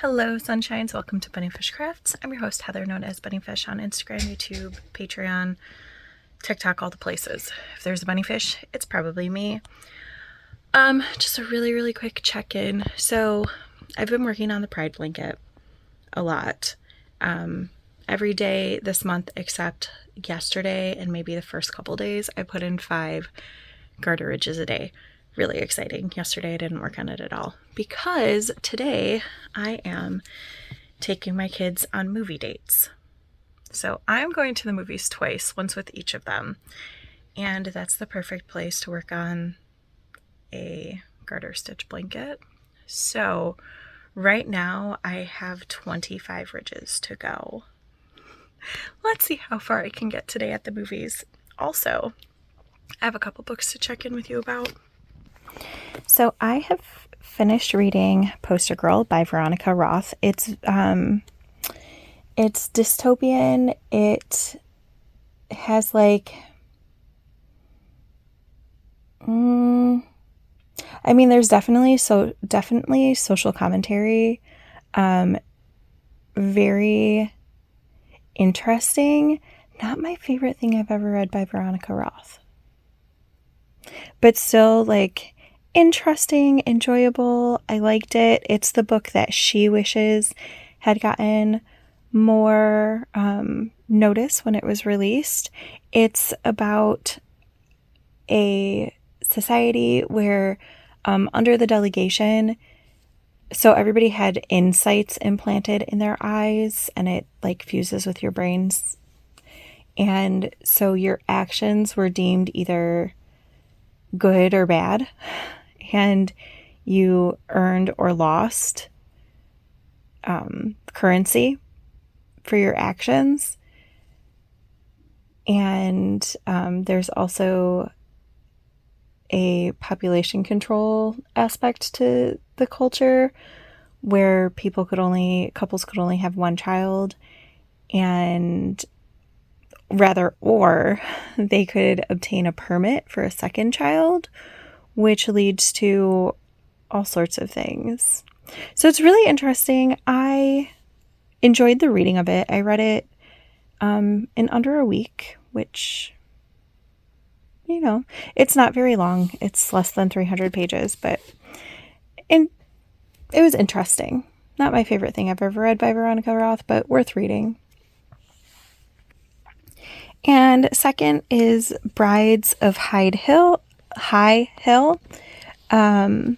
Hello, sunshines. Welcome to BunniPhish Crafts. I'm your host, Heather, known as BunniPhish on Instagram, YouTube, Patreon, TikTok, all the places. If there's a BunniPhish, it's probably me. Just a really quick check-in. So I've been working on the Pride blanket a lot. Every day this month except yesterday and maybe the first couple days, I put in 5 garter ridges a day. Really exciting. Yesterday I didn't work on it at all because today I am taking my kids on movie dates. So I'm going to the movies twice, once with each of them, and that's the perfect place to work on a garter stitch blanket. So right now I have 25 ridges to go. Let's see how far I can get today at the movies. Also, I have a couple books to check in with you about. So I have finished reading Poster Girl by Veronica Roth. It's dystopian. It has there's definitely social commentary. Very interesting. Not my favorite thing I've ever read by Veronica Roth, but still interesting, enjoyable. I liked it. It's the book that she wishes had gotten more notice when it was released. It's about a society where under the delegation, so everybody had insights implanted in their eyes, and it fuses with your brains, and so your actions were deemed either good or bad, and you earned or lost currency for your actions. And there's also a population control aspect to the culture where couples could only have one child, or they could obtain a permit for a second child, which leads to all sorts of things. So it's really interesting. I enjoyed the reading of it. I read it in under a week, which, it's not very long. It's less than 300 pages, but it was interesting. Not my favorite thing I've ever read by Veronica Roth, but worth reading. And second is Brides of High Hill by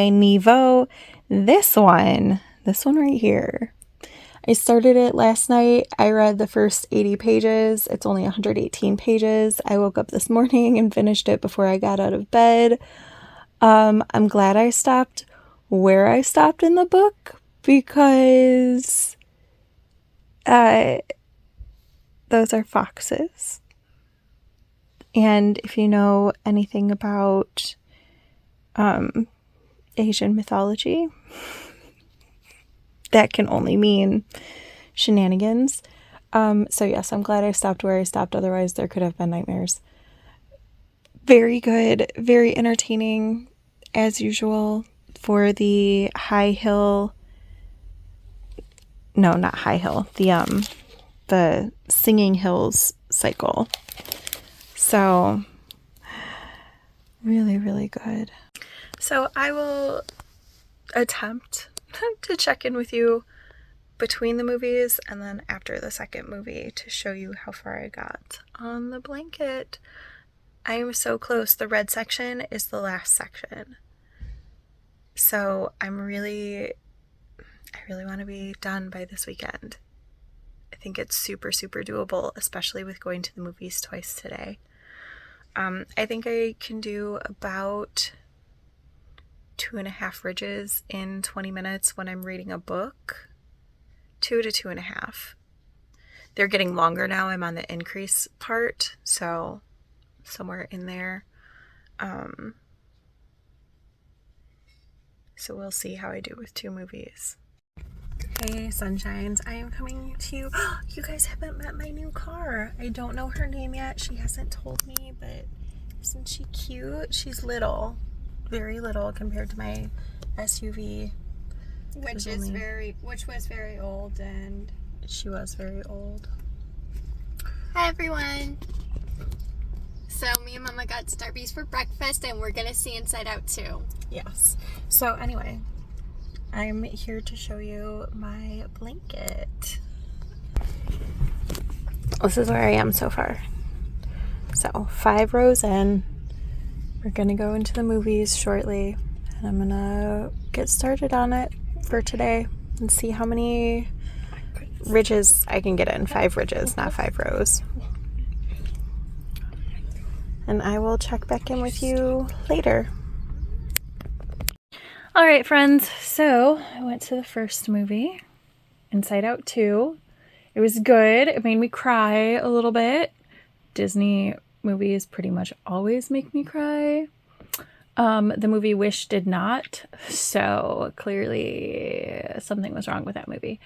Nevo. This one right here. I started it last night. I read the first 80 pages. It's only 118 pages. I woke up this morning and finished it before I got out of bed. I'm glad I stopped where I stopped in the book because those are foxes. And if you know anything about Asian mythology, that can only mean shenanigans. So yes, I'm glad I stopped where I stopped. Otherwise, there could have been nightmares. Very good, very entertaining, as usual, for the High Hill. No, not High Hill. The Singing Hills cycle. So really good. So I will attempt to check in with you between the movies and then after the second movie to show you how far I got on the blanket. I am so close. The red section is the last section. So I really want to be done by this weekend. I think it's super doable, especially with going to the movies twice today. I think I can do about 2.5 ridges in 20 minutes when I'm reading a book. 2 to 2.5. They're getting longer now. I'm on the increase part, so somewhere in there. So we'll see how I do with 2 movies. Hey sunshines, I am coming to you. You guys haven't met my new car. I don't know her name yet. She hasn't told me, but isn't she cute? She's little. very little compared to my SUV. Which was very old, and she was very old. Hi everyone. So me and Mama got Starbucks for breakfast, and we're gonna see Inside Out 2. Yes. So anyway, I'm here to show you my blanket. This is where I am so far. So 5 rows in. We're gonna go into the movies shortly, and I'm gonna get started on it for today and see how many ridges I can get in. 5 ridges, not 5 rows. And I will check back in with you later. All right, friends. So I went to the first movie, Inside Out 2. It was good. It made me cry a little bit. Disney movies pretty much always make me cry. The movie Wish did not, so clearly something was wrong with that movie.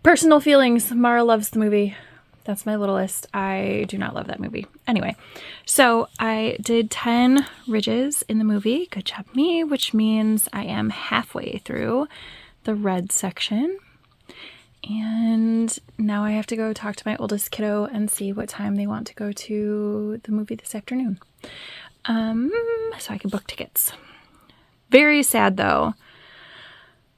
Personal feelings. Mara loves the movie. That's my littlest. I do not love that movie. Anyway, so I did 10 ridges in the movie. Good job me, which means I am halfway through the red section. And now I have to go talk to my oldest kiddo and see what time they want to go to the movie this afternoon. So I can book tickets. Very sad though.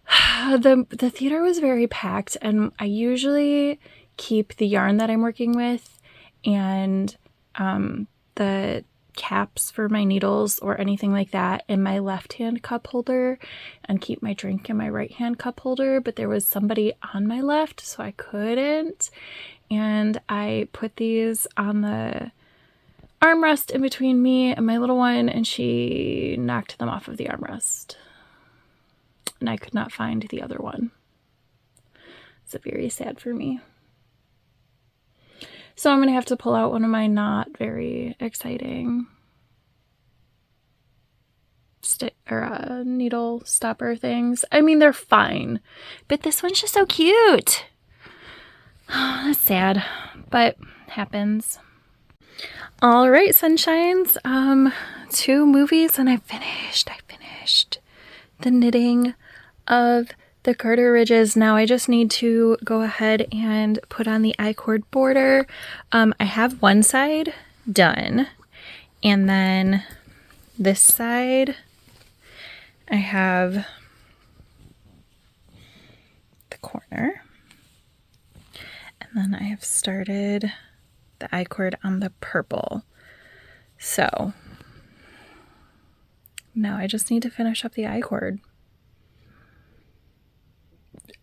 The theater was very packed, and I usually keep the yarn that I'm working with and the caps for my needles or anything like that in my left hand cup holder and keep my drink in my right hand cup holder, but there was somebody on my left, so I couldn't, and I put these on the armrest in between me and my little one, and she knocked them off of the armrest, and I could not find the other one. It's very sad for me. So I'm going to have to pull out one of my not very exciting needle stopper things. I mean, they're fine, but this one's just so cute. Oh, that's sad, but happens. All right, sunshines. 2 movies and I finished the knitting of the garter ridges. Now I just need to go ahead and put on the I-cord border. I have one side done, and then this side I have the corner, and then I have started the I-cord on the purple. So now I just need to finish up the I-cord.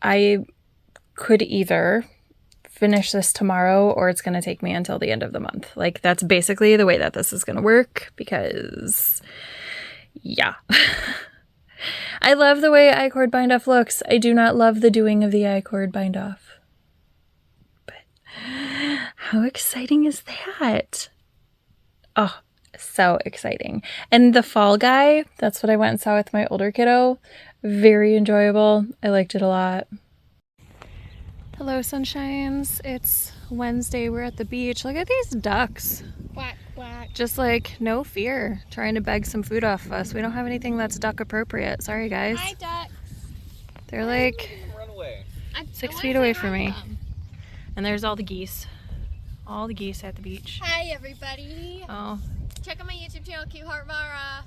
I could either finish this tomorrow or it's going to take me until the end of the month. Like, that's basically the way that this is going to work because, yeah. I love the way I-cord bind off looks. I do not love the doing of the I-cord bind off. But how exciting is that? Oh, so exciting. And the fall guy, that's what I went and saw with my older kiddo. Very enjoyable. I liked it a lot. Hello, sunshines. It's Wednesday. We're at the beach. Look at these ducks. Quack, quack. Just like no fear, trying to beg some food off of us. We don't have anything that's duck appropriate. Sorry, guys. Hi, ducks. They're like 6 feet away from me. And there's all the geese. All the geese at the beach. Hi, everybody. Oh. Check out my YouTube channel, Cute Heart Mara.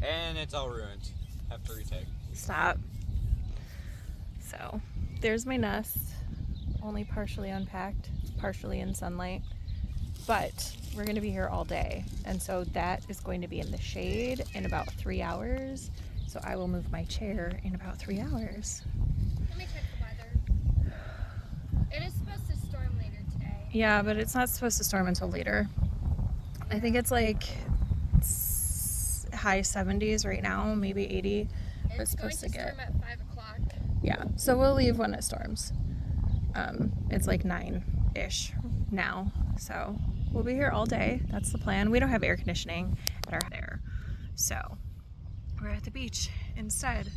And it's all ruined. Have to retake. Stop. So, there's my nest. Only partially unpacked, partially in sunlight. But we're going to be here all day. And so that is going to be in the shade in about 3 hours. So I will move my chair in about 3 hours. Let me check the weather. It is supposed to storm later today. Yeah, but it's not supposed to storm until later. I think it's like high 70s right now, maybe 80. It's supposed to storm at 5 o'clock. Yeah, so we'll leave when it storms. It's like 9-ish now, so we'll be here all day. That's the plan. We don't have air conditioning at our there, so we're at the beach instead.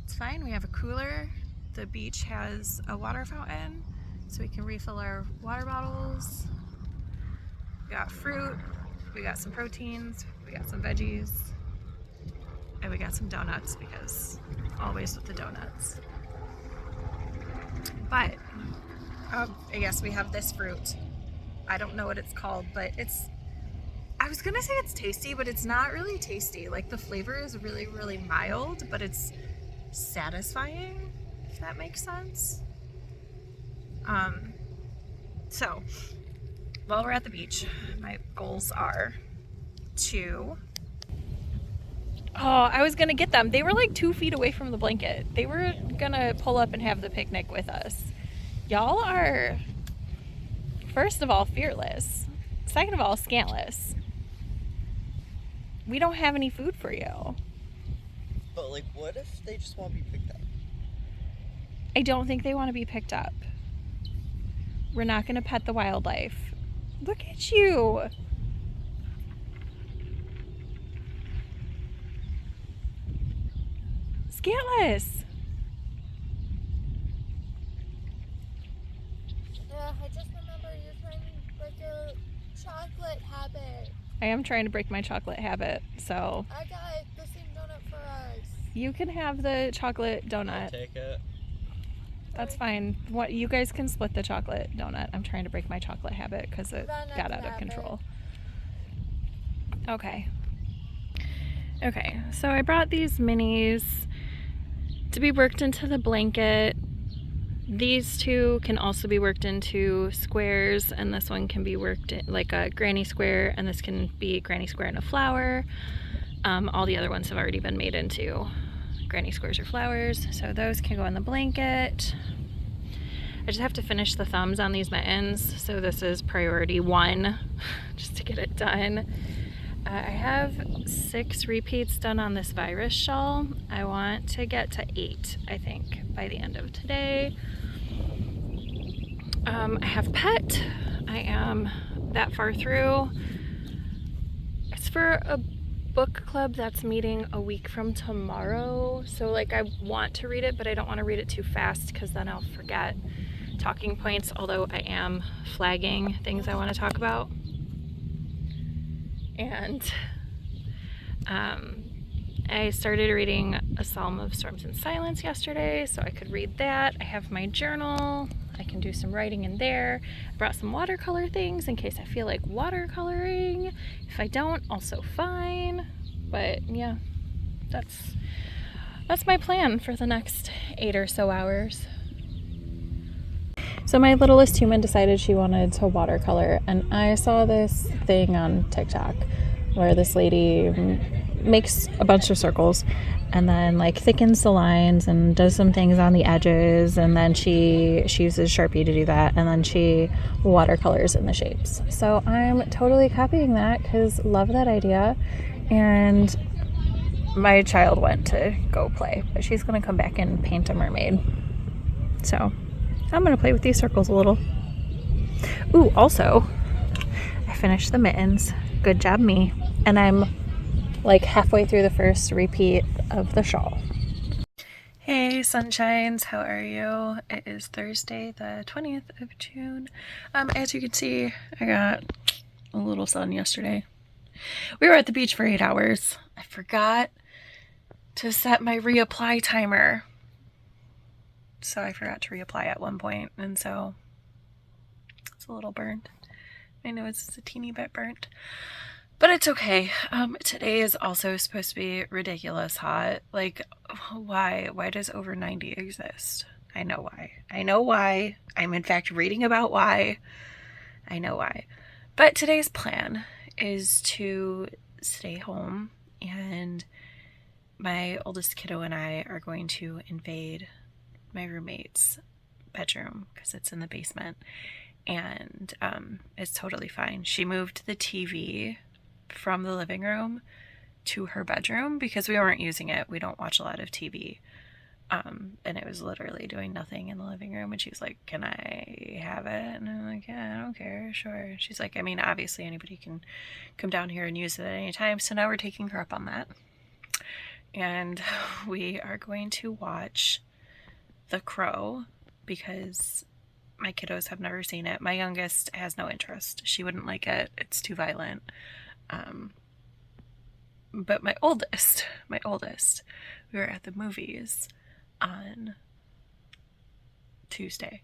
It's fine. We have a cooler. The beach has a water fountain, so we can refill our water bottles. We got fruit. We got some proteins. We got some veggies. And we got some donuts because always with the donuts. But I guess we have this fruit. I don't know what it's called, but I was gonna say it's tasty, but it's not really tasty. Like the flavor is really, really mild, but it's satisfying, if that makes sense. So while we're at the beach, my goals are to... Oh, I was gonna get them. They were like 2 feet away from the blanket. They were gonna pull up and have the picnic with us. Y'all are, first of all, fearless. Second of all, scantless. We don't have any food for you. But like, what if they just want to be picked up? I don't think they want to be picked up. We're not gonna pet the wildlife. Look at you. Scantless. Yeah, I just remember you're trying to break your chocolate habit. I am trying to break my chocolate habit, so I got the same donut for us. you can have the chocolate I'll donut. take it. That's fine. What, you guys can split the chocolate donut. I'm trying to break my chocolate habit because it Run up got the out of habit. control. Okay. Okay, so I brought these minis to be worked into the blanket. These two can also be worked into squares, and this one can be worked in like a granny square, and this can be granny square and a flower. All the other ones have already been made into granny squares or flowers, so those can go in the blanket. I just have to finish the thumbs on these mittens, so this is priority 1, just to get it done. I have 6 repeats done on this virus shawl. I want to get to 8, I think, by the end of today. I have pet. I am that far through. It's for a book club that's meeting a week from tomorrow. So like I want to read it, but I don't want to read it too fast because then I'll forget talking points, although I am flagging things I want to talk about. And I started reading A Psalm of Storms and Silence yesterday, so I could read that. I have my journal. I can do some writing in there. I brought some watercolor things in case I feel like watercoloring. If I don't, also fine. But yeah, that's my plan for the next 8 or so hours. So my littlest human decided she wanted to watercolor, and I saw this thing on TikTok where this lady makes a bunch of circles and then like thickens the lines and does some things on the edges, and then she uses Sharpie to do that, and then she watercolors in the shapes. So I'm totally copying that because love that idea. And my child went to go play, but she's gonna come back and paint a mermaid. So I'm gonna play with these circles a little. Ooh, also, I finished the mittens. Good job, me. And I'm like halfway through the first repeat of the shawl. Hey, sunshines, how are you? It is Thursday, the 20th of June. As you can see, I got a little sun yesterday. We were at the beach for 8 hours. I forgot to set my reapply timer. So I forgot to reapply at one point, and so it's a little burnt. I know it's a teeny bit burnt, but it's okay. Today is also supposed to be ridiculous hot. Like, why? Why does over 90 exist? I know why. I know why. I'm in fact reading about why. I know why. But today's plan is to stay home, and my oldest kiddo and I are going to invade my roommate's bedroom because it's in the basement, and it's totally fine. She moved the TV from the living room to her bedroom because we weren't using it. We don't watch a lot of TV, and it was literally doing nothing in the living room, and she was like, can I have it? And I'm like, yeah, I don't care, sure. She's like, I mean, obviously anybody can come down here and use it at any time, so now we're taking her up on that, and we are going to watch The Crow because my kiddos have never seen it. My youngest has no interest. She wouldn't like it. It's too violent. But my oldest, we were at the movies on Tuesday,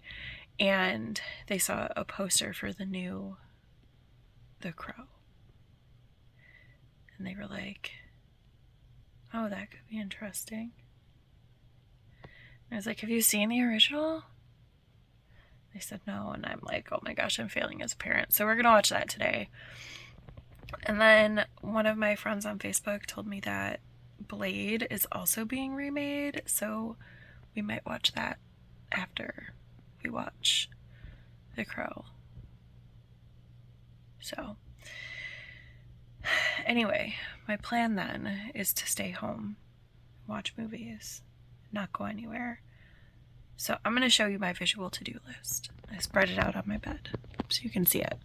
and they saw a poster for the new The Crow. And they were like, oh, that could be interesting. And I was like, have you seen the original? They said no, and I'm like, oh my gosh, I'm failing as a parent. So we're gonna watch that today. And then one of my friends on Facebook told me that Blade is also being remade, so we might watch that after we watch The Crow. So anyway, my plan then is to stay home, watch movies, not go anywhere. So I'm going to show you my visual to-do list. I spread it out on my bed so you can see it.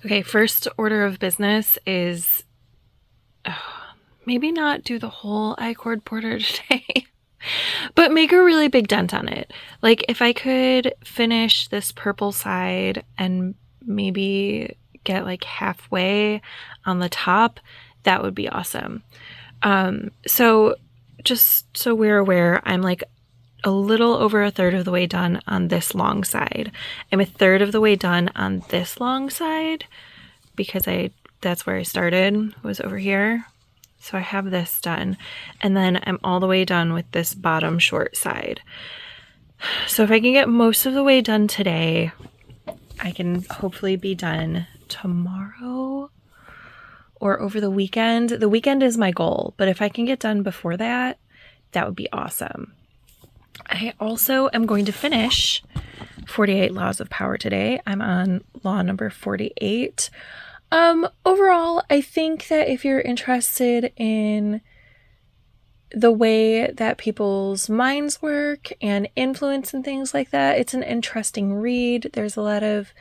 Okay, first order of business is maybe not do the whole I-cord border today, but make a really big dent on it. Like if I could finish this purple side and maybe get like halfway on the top, that would be awesome. So just so we're aware, I'm like a little over a third of the way done on this long side. I'm a third of the way done on this long side because that's where I started, was over here. So I have this done, and then I'm all the way done with this bottom short side. So if I can get most of the way done today, I can hopefully be done tomorrow or over the weekend. The weekend is my goal, but if I can get done before that, that would be awesome. I also am going to finish 48 Laws of Power today. I'm on law number 48. Overall, I think that if you're interested in the way that people's minds work and influence and things like that, it's an interesting read. There's a lot of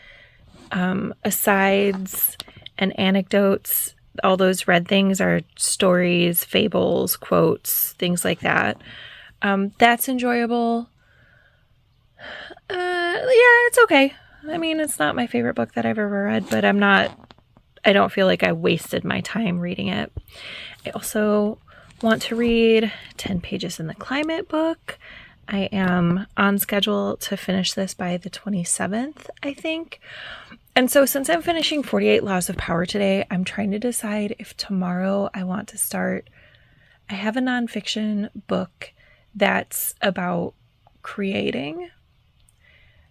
asides and anecdotes. All those red things are stories, fables, quotes, things like that. That's enjoyable. Yeah, it's okay. I mean, it's not my favorite book that I've ever read, but I don't feel like I wasted my time reading it. I also want to read 10 pages in the climate book. I am on schedule to finish this by the 27th, I think. And so since I'm finishing 48 Laws of Power today, I'm trying to decide if tomorrow I want to start. I have a nonfiction book that's about creating.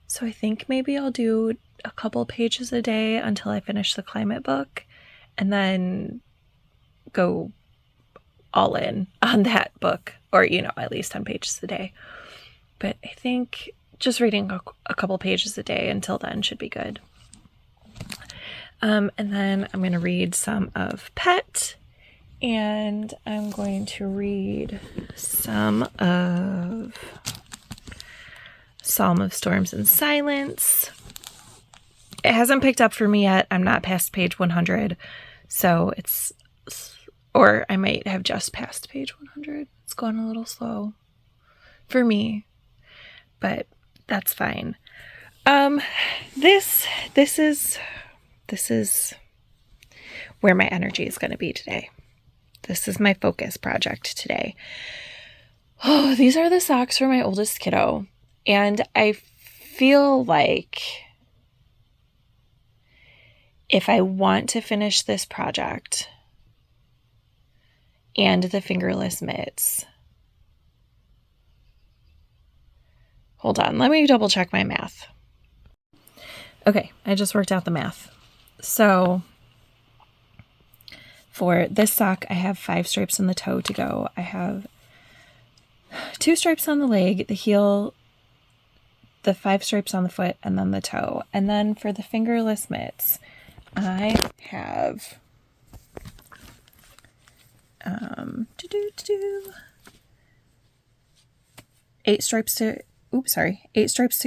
So I think maybe I'll do a couple pages a day until I finish the climate book and then go all in on that book, or, at least 10 pages a day. But I think just reading a couple pages a day until then should be good. And then I'm going to read some of Pet, and I'm going to read some of Psalm of Storms and Silence. It hasn't picked up for me yet. I'm not past page 100, so or I might have just passed page 100. It's gone a little slow for me, but that's fine. This is where my energy is going to be today. This is my focus project today. Oh, these are the socks for my oldest kiddo. And I feel like if I want to finish this project and the fingerless mitts, hold on, let me double check my math. Okay, I just worked out the math. So for this sock, I have 5 stripes in the toe to go. I have 2 stripes on the leg, the heel, the 5 stripes on the foot, and then the toe. And then for the fingerless mitts, I have 8 stripes to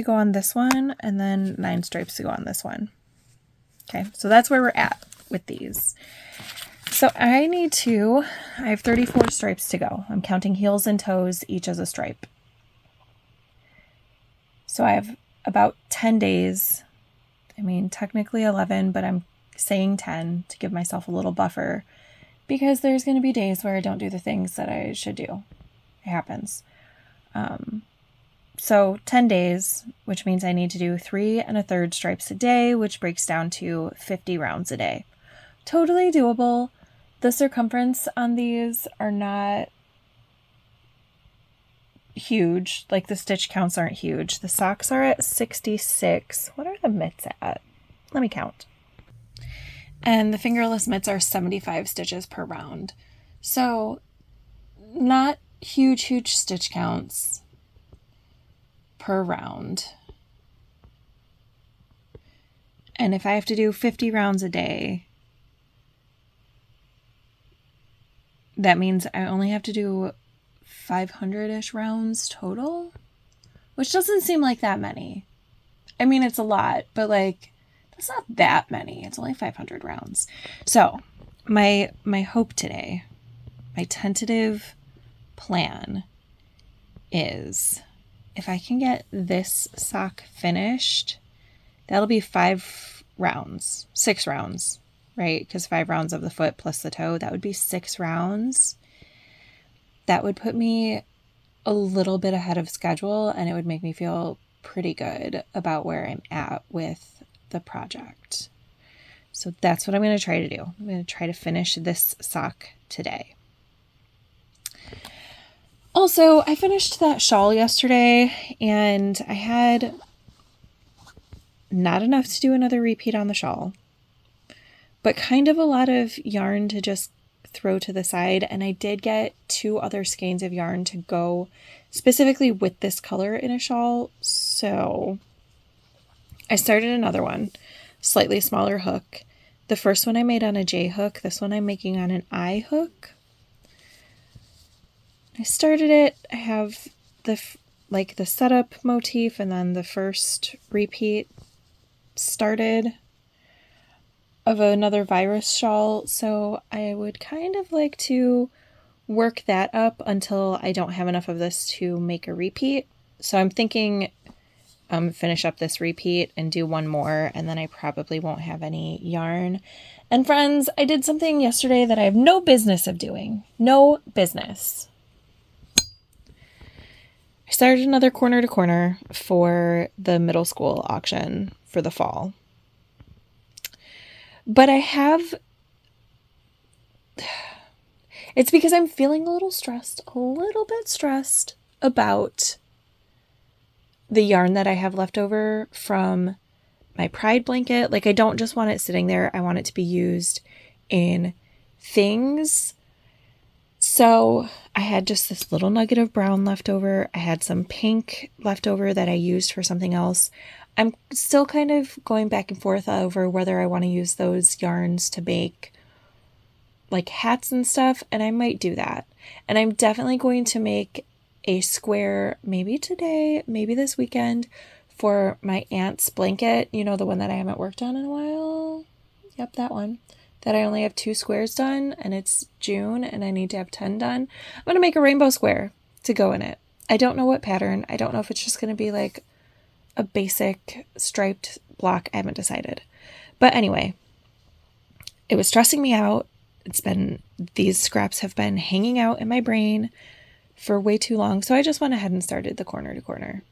go on this one, and then 9 stripes to go on this one. Okay, so that's where we're at with these. So I have 34 stripes to go. I'm counting heels and toes, each as a stripe. So I have about 10 days. I mean, technically 11, but I'm saying 10 to give myself a little buffer because there's going to be days where I don't do the things that I should do. It happens. So 10 days, which means I need to do 3 1/3 stripes a day, which breaks down to 50 rounds a day. Totally doable. The circumference on these are not huge. Like the stitch counts aren't huge. The socks are at 66. What are the mitts at? Let me count. And the fingerless mitts are 75 stitches per round. So not huge stitch counts per round. And if I have to do 50 rounds a day, that means I only have to do 500-ish rounds total, which doesn't seem like that many. I mean, it's a lot, but like, that's not that many. It's only 500 rounds. So my hope today, my tentative plan is if I can get this sock finished, that'll be 6 rounds, right? Because 5 rounds of the foot plus the toe, that would be 6 rounds. That would put me a little bit ahead of schedule, and it would make me feel pretty good about where I'm at with the project. So that's what I'm going to try to do. I'm going to try to finish this sock today. Also, I finished that shawl yesterday, and I had not enough to do another repeat on the shawl, but kind of a lot of yarn to just throw to the side. And I did get 2 other skeins of yarn to go specifically with this color in a shawl. So I started another one, slightly smaller hook. The first one I made on a J hook. This one I'm making on an I hook. I started it. I have the setup motif and then the first repeat started of another virus shawl. So I would kind of like to work that up until I don't have enough of this to make a repeat. So I'm thinking finish up this repeat and do one more, and then I probably won't have any yarn. And friends, I did something yesterday that I have no business of doing. No business. I started another corner to corner for the middle school auction for the fall. But it's because I'm feeling a little bit stressed about the yarn that I have left over from my pride blanket. Like, I don't just want it sitting there. I want it to be used in things. So I had just this little nugget of brown left over. I had some pink left over that I used for something else. I'm still kind of going back and forth over whether I want to use those yarns to make like hats and stuff, and I might do that. And I'm definitely going to make a square, maybe today, maybe this weekend, for my aunt's blanket. You know, the one that I haven't worked on in a while? Yep, that one. That I only have 2 squares done, and it's June, and I need to have 10 done. I'm going to make a rainbow square to go in it. I don't know what pattern. I don't know if it's just going to be like a basic striped block. I haven't decided. But anyway, it was stressing me out. These scraps have been hanging out in my brain for way too long. So I just went ahead and started the corner to corner.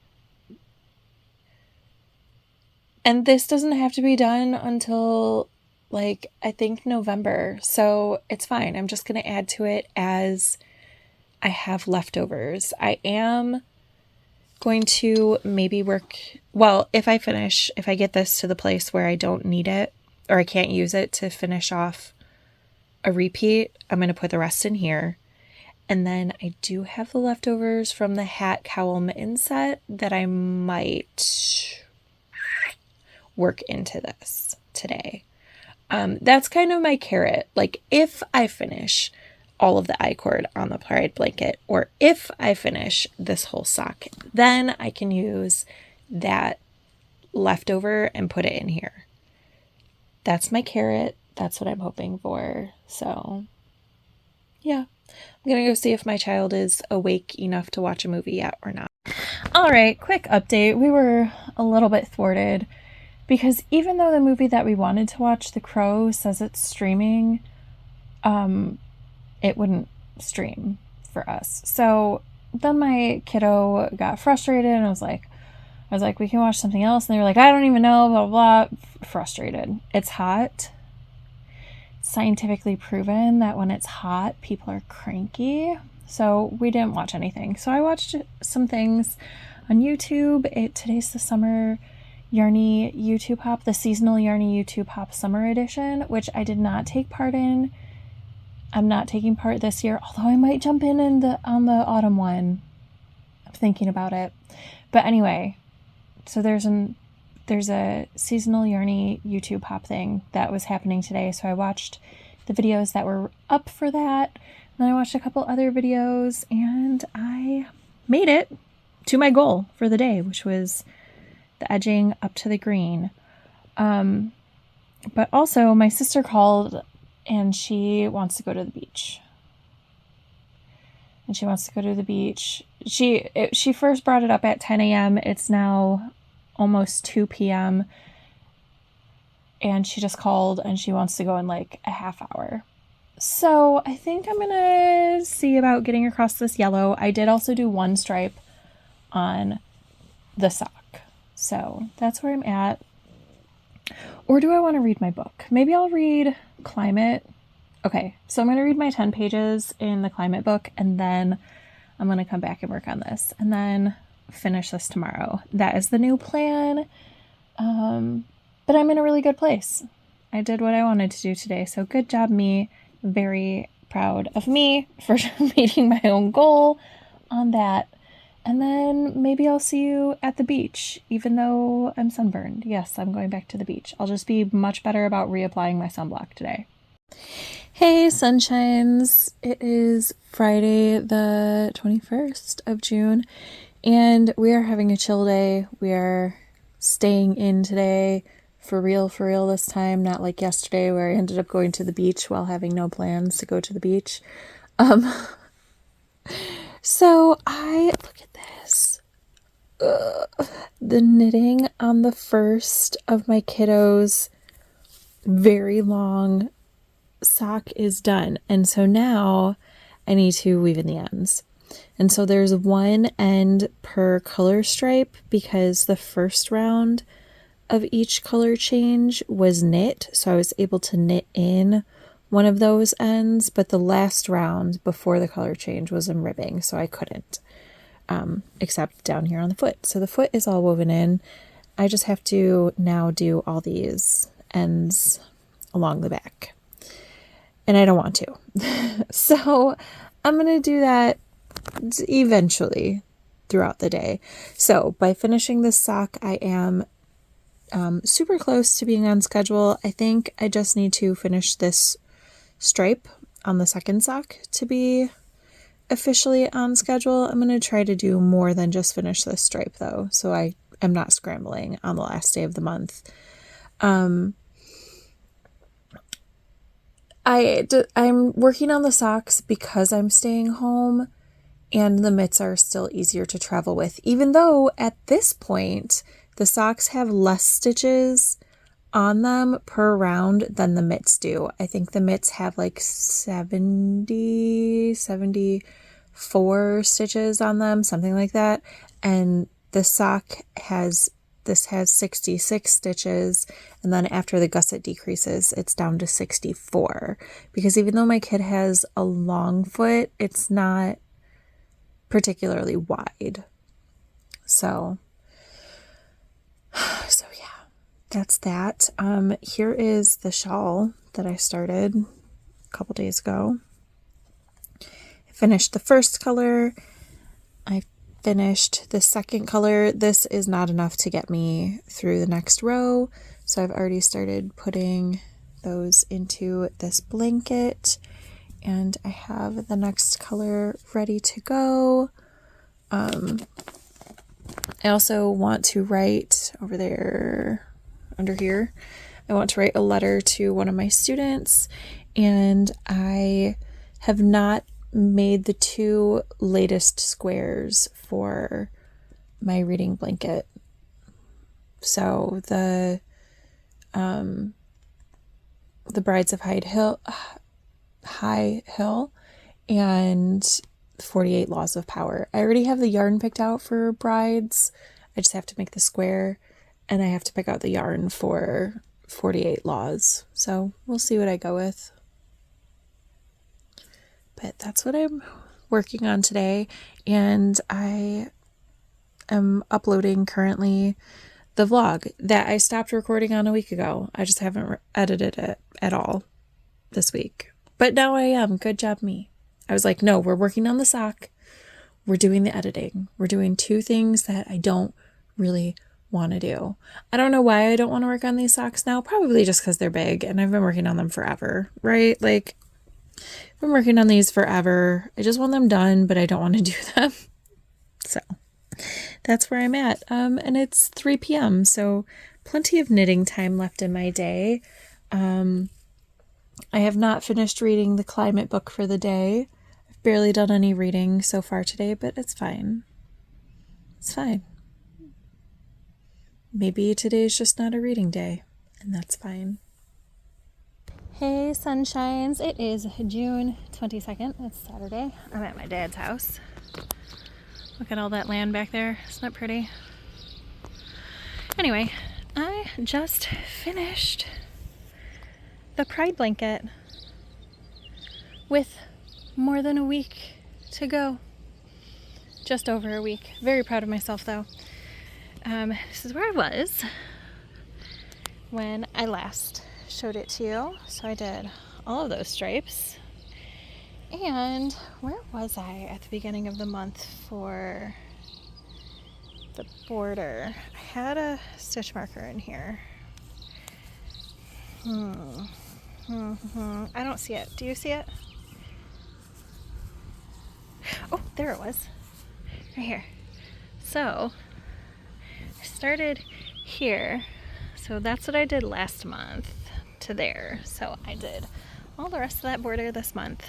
And this doesn't have to be done until I think November. So it's fine. I'm just going to add to it as I have leftovers. I am going to maybe if I get this to the place where I don't need it or I can't use it to finish off a repeat, I'm going to put the rest in here. And then I do have the leftovers from the hat cowl mitten set that I might work into this today. That's kind of my carrot. Like, if I finish all of the I-cord on the pride blanket, or if I finish this whole sock, then I can use that leftover and put it in here. That's my carrot. That's what I'm hoping for. So, yeah. I'm going to go see if my child is awake enough to watch a movie yet or not. All right, quick update. We were a little bit thwarted because even though the movie that we wanted to watch, The Crow, says it's streaming, it wouldn't stream for us. So then my kiddo got frustrated and I was like, we can watch something else. And they were like, I don't even know, blah, blah, blah. Frustrated. It's hot. Scientifically proven that when it's hot, people are cranky. So we didn't watch anything. So I watched some things on YouTube. Today's the summer Yarny YouTube Hop, the seasonal Yarny YouTube Hop summer edition, which I did not take part in. I'm not taking part this year, although I might jump in on the autumn one. I'm thinking about it. But anyway, so there's a seasonal Yarny YouTube Hop thing that was happening today. So I watched the videos that were up for that. And then I watched a couple other videos and I made it to my goal for the day, which was the edging up to the green. But also my sister called and she wants to go to the beach. And she wants to go to the beach. She first brought it up at 10 a.m. It's now almost 2 p.m. And she just called and she wants to go in like a half hour. So I think I'm going to see about getting across this yellow. I did also do one stripe on the sock. So that's where I'm at. Or do I want to read my book? Maybe I'll read Climate. Okay, so I'm going to read my 10 pages in the Climate book and then I'm going to come back and work on this and then finish this tomorrow. That is the new plan. But I'm in a really good place. I did what I wanted to do today. So good job, me. Very proud of me for meeting my own goal on that. And then maybe I'll see you at the beach, even though I'm sunburned. Yes, I'm going back to the beach. I'll just be much better about reapplying my sunblock today. Hey, sunshines. It is Friday, the 21st of June, and we are having a chill day. We are staying in today for real this time, not like yesterday where I ended up going to the beach while having no plans to go to the beach. So look at this. The knitting on the first of my kiddos' very long sock is done. And so now I need to weave in the ends. And so there's one end per color stripe because the first round of each color change was knit. So I was able to knit in one of those ends, but the last round before the color change was in ribbing, so I couldn't, except down here on the foot. So the foot is all woven in. I just have to now do all these ends along the back. And I don't want to. So I'm going to do that eventually throughout the day. So by finishing this sock, I am super close to being on schedule. I think I just need to finish this stripe on the second sock to be officially on schedule. I'm going to try to do more than just finish this stripe though, so I am not scrambling on the last day of the month. I'm working on the socks because I'm staying home and the mitts are still easier to travel with, even though at this point the socks have less stitches on them per round than the mitts do. I think the mitts have like 74 stitches on them, something like that. And the sock has 66 stitches. And then after the gusset decreases, it's down to 64. Because even though my kid has a long foot, it's not particularly wide. So yeah. That's that. Here is the shawl that I started a couple days ago. I finished the first color. I finished the second color. This is not enough to get me through the next row, so I've already started putting those into this blanket, and I have the next color ready to go. I also want to write over there under here. I want to write a letter to one of my students, and I have not made the two latest squares for my reading blanket. So the Brides of High Hill and 48 Laws of Power. I already have the yarn picked out for brides. I just have to make the square, and I have to pick out the yarn for 48 Laws. So we'll see what I go with. But that's what I'm working on today, and I am uploading currently the vlog that I stopped recording on a week ago. I just haven't edited it at all this week. But now I am. Good job, me. I was like, no, we're working on the sock. We're doing the editing. We're doing two things that I don't really want to do. I don't know why I don't want to work on these socks now. Probably just because they're big and I've been working on them forever, right? Like, I've been working on these forever. I just want them done, but I don't want to do them. So that's where I'm at. And it's 3 p.m. So plenty of knitting time left in my day. I have not finished reading the climate book for the day. I've barely done any reading so far today, but it's fine. It's fine. Maybe today's just not a reading day, and that's fine. Hey, sunshines. It is June 22nd. It's Saturday. I'm at my dad's house. Look at all that land back there. Isn't that pretty? Anyway, I just finished the pride blanket with more than a week to go. Just over a week. Very proud of myself, though. This is where I was when I last showed it to you. So I did all of those stripes. And where was I at the beginning of the month for the border? I had a stitch marker in here. I don't see it. Do you see it? Oh, there it was. Right here. So I started here. So that's what I did last month to there. So I did all the rest of that border this month.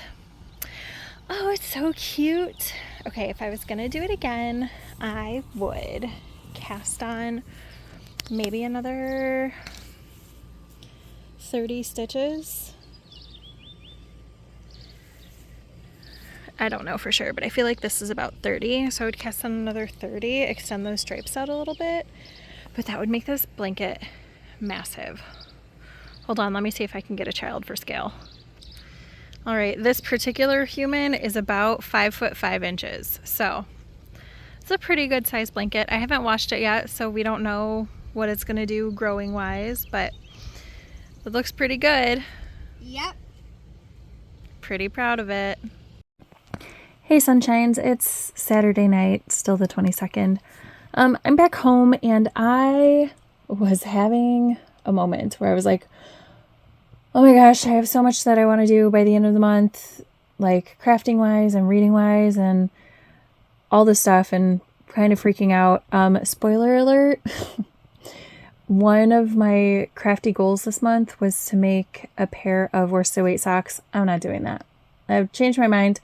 Oh, it's so cute. Okay, if I was gonna do it again, I would cast on maybe another 30 stitches. I don't know for sure, but I feel like this is about 30, so I would cast on another 30, extend those stripes out a little bit, but that would make this blanket massive. Hold on, let me see if I can get a child for scale. All right, this particular human is about 5 foot 5 inches, so it's a pretty good size blanket. I haven't washed it yet, so we don't know what it's gonna do growing wise, but it looks pretty good. Yep. Pretty proud of it. Hey sunshines, it's Saturday night, still the 22nd. I'm back home and I was having a moment where I was like, oh my gosh, I have so much that I want to do by the end of the month, like crafting wise and reading wise and all this stuff, and kind of freaking out. Spoiler alert. One of my crafty goals this month was to make a pair of worsted weight socks. I'm not doing that. I've changed my mind.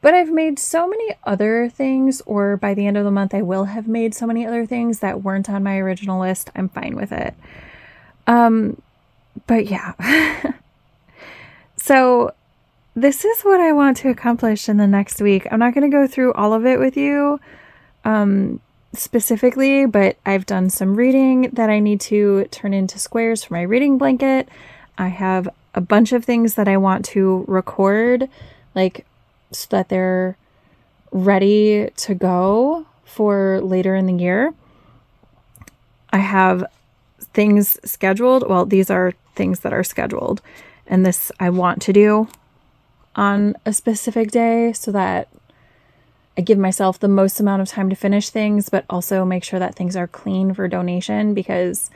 But I've made so many other things, or by the end of the month, I will have made so many other things that weren't on my original list. I'm fine with it. But yeah. So this is what I want to accomplish in the next week. I'm not going to go through all of it with you specifically, but I've done some reading that I need to turn into squares for my reading blanket. I have a bunch of things that I want to record, like, so that they're ready to go for later in the year. I have things scheduled. Well, these are things that are scheduled, and this I want to do on a specific day so that I give myself the most amount of time to finish things, but also make sure that things are clean for donation, because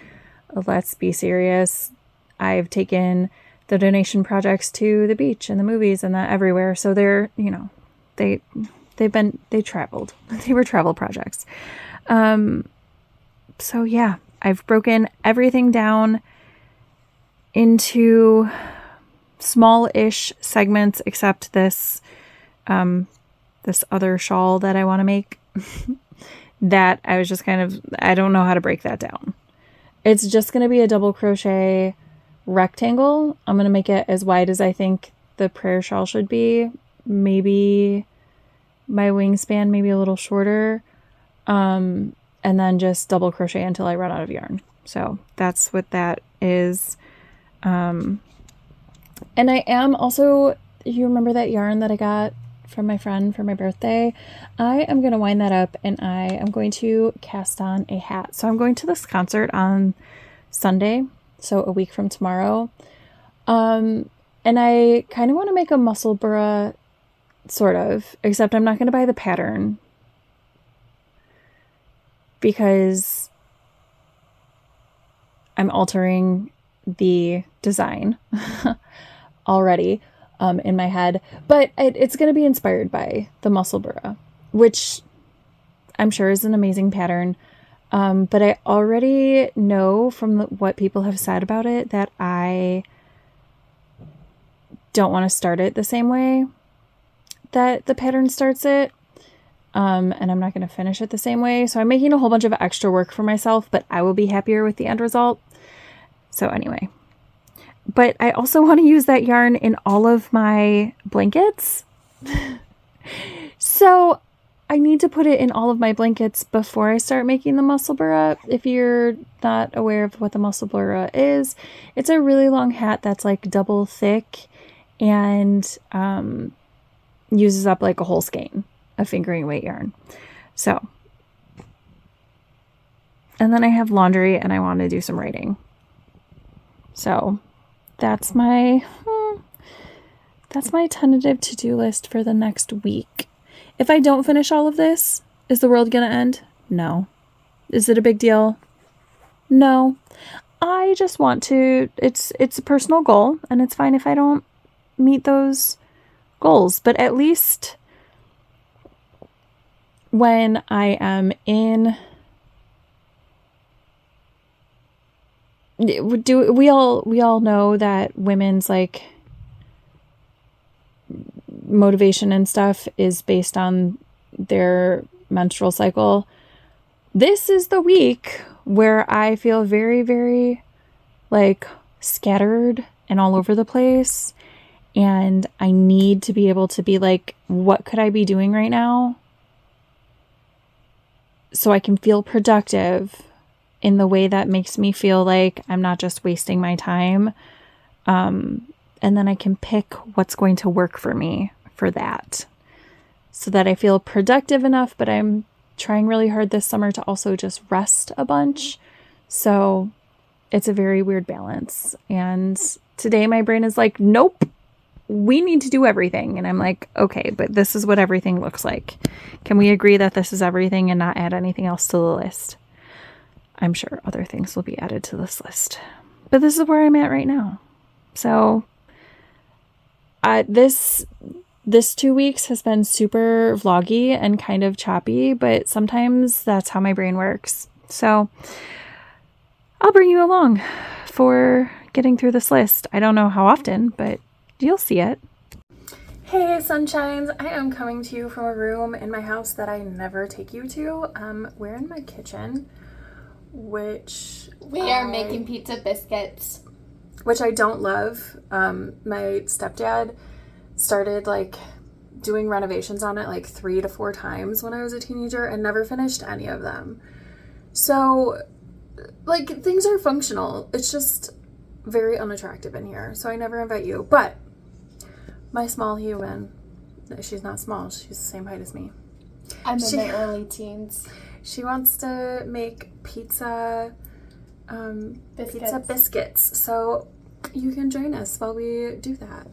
let's be serious, I've taken the donation projects to the beach and the movies and that everywhere. So they're, you know, they traveled. They were travel projects. So yeah, I've broken everything down into small-ish segments, except this, this other shawl that I want to make that I was just kind of, I don't know how to break that down. It's just going to be a double crochet rectangle. I'm going to make it as wide as I think the prayer shawl should be, maybe my wingspan, maybe a little shorter. And then just double crochet until I run out of yarn. So that's what that is. And I am also, you remember that yarn that I got from my friend for my birthday? I am going to wind that up and I am going to cast on a hat. So I'm going to this concert on Sunday, so a week from tomorrow. And I kind of want to make a musselburgh, sort of, except I'm not going to buy the pattern because I'm altering the design already in my head. But it's going to be inspired by the musselburgh, which I'm sure is an amazing pattern. But I already know from what people have said about it that I don't want to start it the same way that the pattern starts it. And I'm not going to finish it the same way. So I'm making a whole bunch of extra work for myself, but I will be happier with the end result. So anyway, but I also want to use that yarn in all of my blankets. So I need to put it in all of my blankets before I start making the musselburgh. If you're not aware of what the musselburgh is, it's a really long hat that's like double thick and uses up like a whole skein of fingering weight yarn. So, and then I have laundry and I want to do some writing. So that's my tentative to-do list for the next week. If I don't finish all of this, is the world gonna end? No. Is it a big deal? No. I just want to, it's a personal goal and it's fine if I don't meet those goals, but at least when I am in, we all know that women's like motivation and stuff is based on their menstrual cycle. This is the week where I feel very, very like scattered and all over the place. And I need to be able to be like, what could I be doing right now so I can feel productive in the way that makes me feel like I'm not just wasting my time. And then I can pick what's going to work for me for that so that I feel productive enough, but I'm trying really hard this summer to also just rest a bunch. So it's a very weird balance. And today my brain is like, nope, we need to do everything. And I'm like, okay, but this is what everything looks like. Can we agree that this is everything and not add anything else to the list? I'm sure other things will be added to this list, but this is where I'm at right now. So this 2 weeks has been super vloggy and kind of choppy, but sometimes that's how my brain works. So I'll bring you along for getting through this list. I don't know how often, but you'll see it. Hey sunshines, I am coming to you from a room in my house that I never take you to. We're in my kitchen, which We are making pizza biscuits. Which I don't love. My stepdad started like doing renovations on it like 3 to 4 times when I was a teenager and never finished any of them. So like things are functional. It's just very unattractive in here. So I never invite you. But my small human, she's not small. She's the same height as me. I'm in my early teens. She wants to make pizza biscuits. So you can join us while we do that.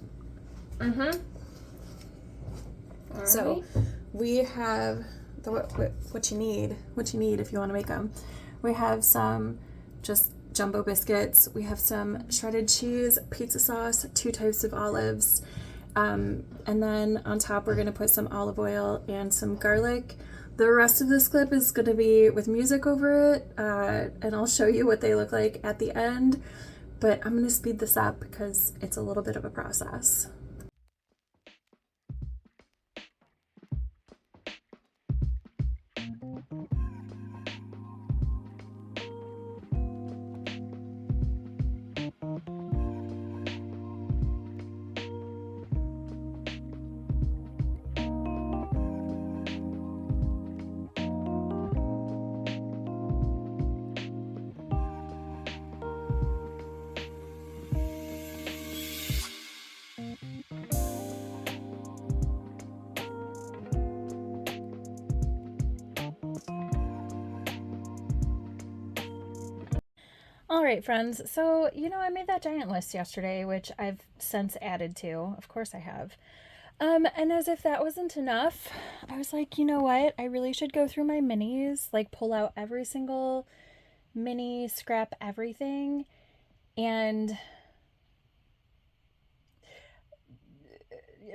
So we have what you need if you want to make them. We have some just jumbo biscuits. We have some shredded cheese, pizza sauce, 2 types of olives. And then on top, we're going to put some olive oil and some garlic. The rest of this clip is going to be with music over it. And I'll show you what they look like at the end. But I'm going to speed this up because it's a little bit of a process. All right, friends. So, I made that giant list yesterday, which I've since added to. Of course I have. And as if that wasn't enough, I was like, you know what? I really should go through my minis, like pull out every single mini, scrap everything, and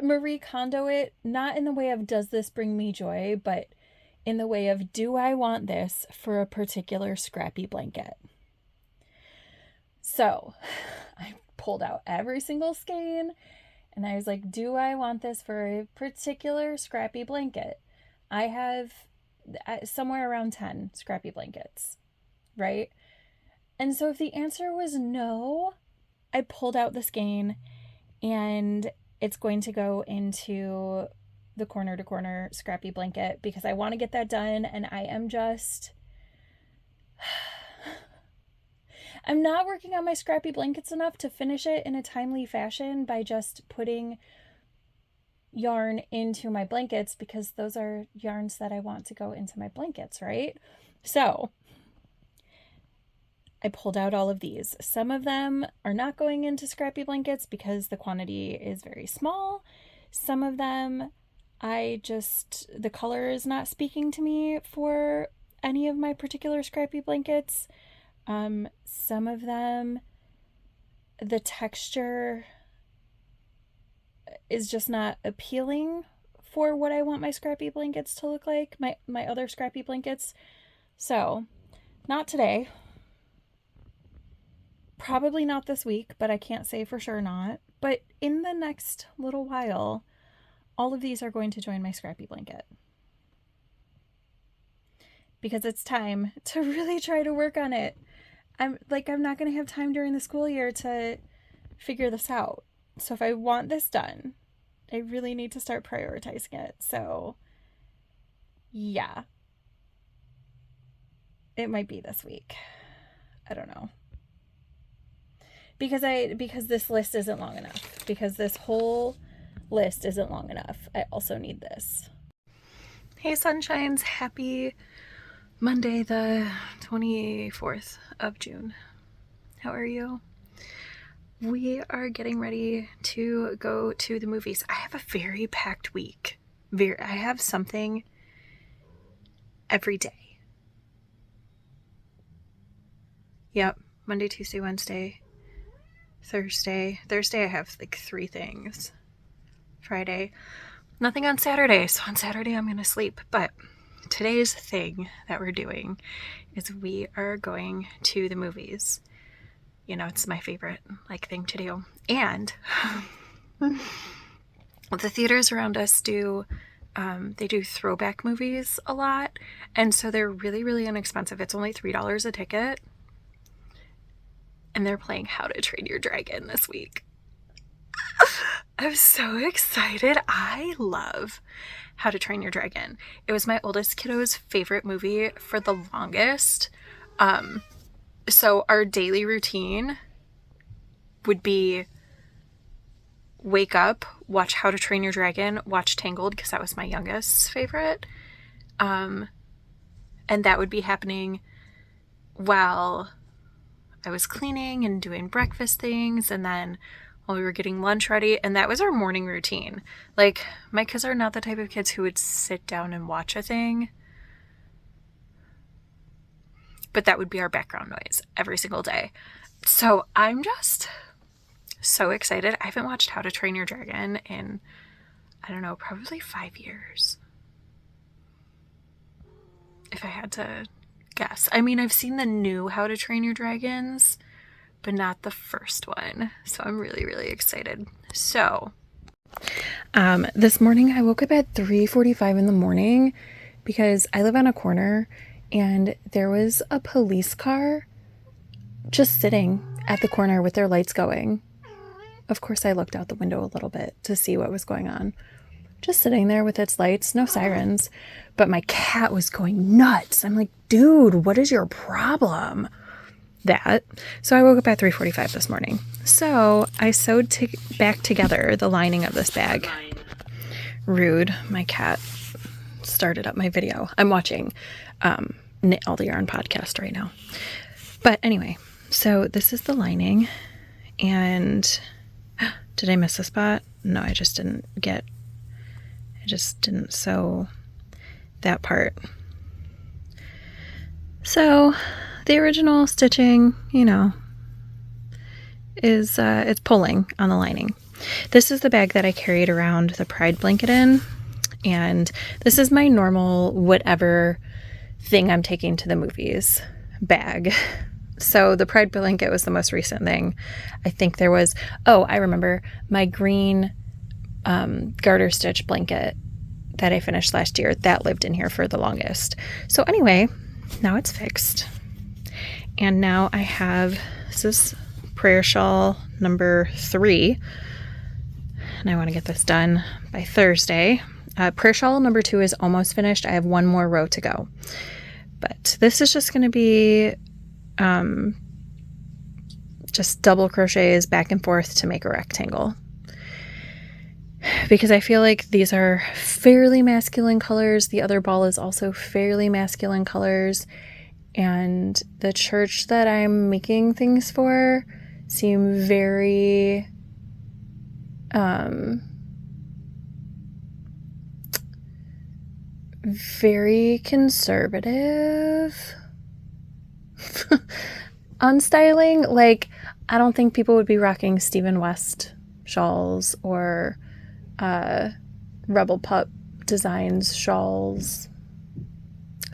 Marie Kondo it, not in the way of does this bring me joy, but in the way of do I want this for a particular scrappy blanket? So I pulled out every single skein and I was like, do I want this for a particular scrappy blanket? I have somewhere around 10 scrappy blankets, right? And so if the answer was no, I pulled out the skein and it's going to go into the corner to corner scrappy blanket because I want to get that done. And I am just, I'm not working on my scrappy blankets enough to finish it in a timely fashion by just putting yarn into my blankets because those are yarns that I want to go into my blankets, right? So I pulled out all of these. Some of them are not going into scrappy blankets because the quantity is very small. Some of them, the color is not speaking to me for any of my particular scrappy blankets. Some of them, the texture is just not appealing for what I want my scrappy blankets to look like, my other scrappy blankets. So, not today. Probably not this week, but I can't say for sure not. But in the next little while, all of these are going to join my scrappy blanket. Because it's time to really try to work on it. I'm not going to have time during the school year to figure this out. So if I want this done, I really need to start prioritizing it. So, yeah. It might be this week. I don't know. Because this list isn't long enough. Because this whole list isn't long enough. I also need this. Hey sunshines, happy Monday the 24th of June. How are you? We are getting ready to go to the movies. I have a very packed week. I have something every day. Yep, Monday, Tuesday, Wednesday, Thursday. Thursday I have like 3 things. Friday, nothing on Saturday. So on Saturday I'm going to sleep. But today's thing that we're doing is we are going to the movies. It's my favorite thing to do. And the theaters around us do throwback movies a lot. And so they're really, really inexpensive. It's only $3 a ticket. And they're playing How to Train Your Dragon this week. I'm so excited. I love How to Train Your Dragon. It was my oldest kiddo's favorite movie for the longest. So our daily routine would be wake up, watch How to Train Your Dragon, watch Tangled, because that was my youngest's favorite. And that would be happening while I was cleaning and doing breakfast things, and then while we were getting lunch ready, and that was our morning routine. My kids are not the type of kids who would sit down and watch a thing, but that would be our background noise every single day. So I'm just so excited. I haven't watched How to Train Your Dragon in, I don't know, probably 5 years, if I had to guess. I mean, I've seen the new How to Train Your Dragons, but not the first one. So I'm really, really excited. So, this morning I woke up at 3:45 in the morning because I live on a corner and there was a police car just sitting at the corner with their lights going. Of course, I looked out the window a little bit to see what was going on. Just sitting there with its lights, no sirens, but my cat was going nuts. I'm like, dude, what is your problem? So I woke up at 3:45 this morning. So I sewed back together the lining of this bag. Rude. My cat started up my video. I'm watching Knit All the Yarn podcast right now. But anyway, So this is the lining, and did I miss a spot? No, I just didn't sew that part. So the original stitching, is it's pulling on the lining. This is the bag that I carried around the Pride blanket in, and this is my normal whatever thing I'm taking to the movies bag. So the Pride blanket was the most recent thing. I think there was, I remember my green garter stitch blanket that I finished last year. That lived in here for the longest. So anyway, now it's fixed. And now I have, this is prayer shawl number 3. And I want to get this done by Thursday. Prayer shawl number 2 is almost finished. I have one more row to go. But this is just going to be just double crochets back and forth to make a rectangle. Because I feel like these are fairly masculine colors. The other ball is also fairly masculine colors. And the church that I'm making things for seem very very conservative on styling. Like, I don't think people would be rocking Stephen West shawls or Rebel Pup Designs shawls.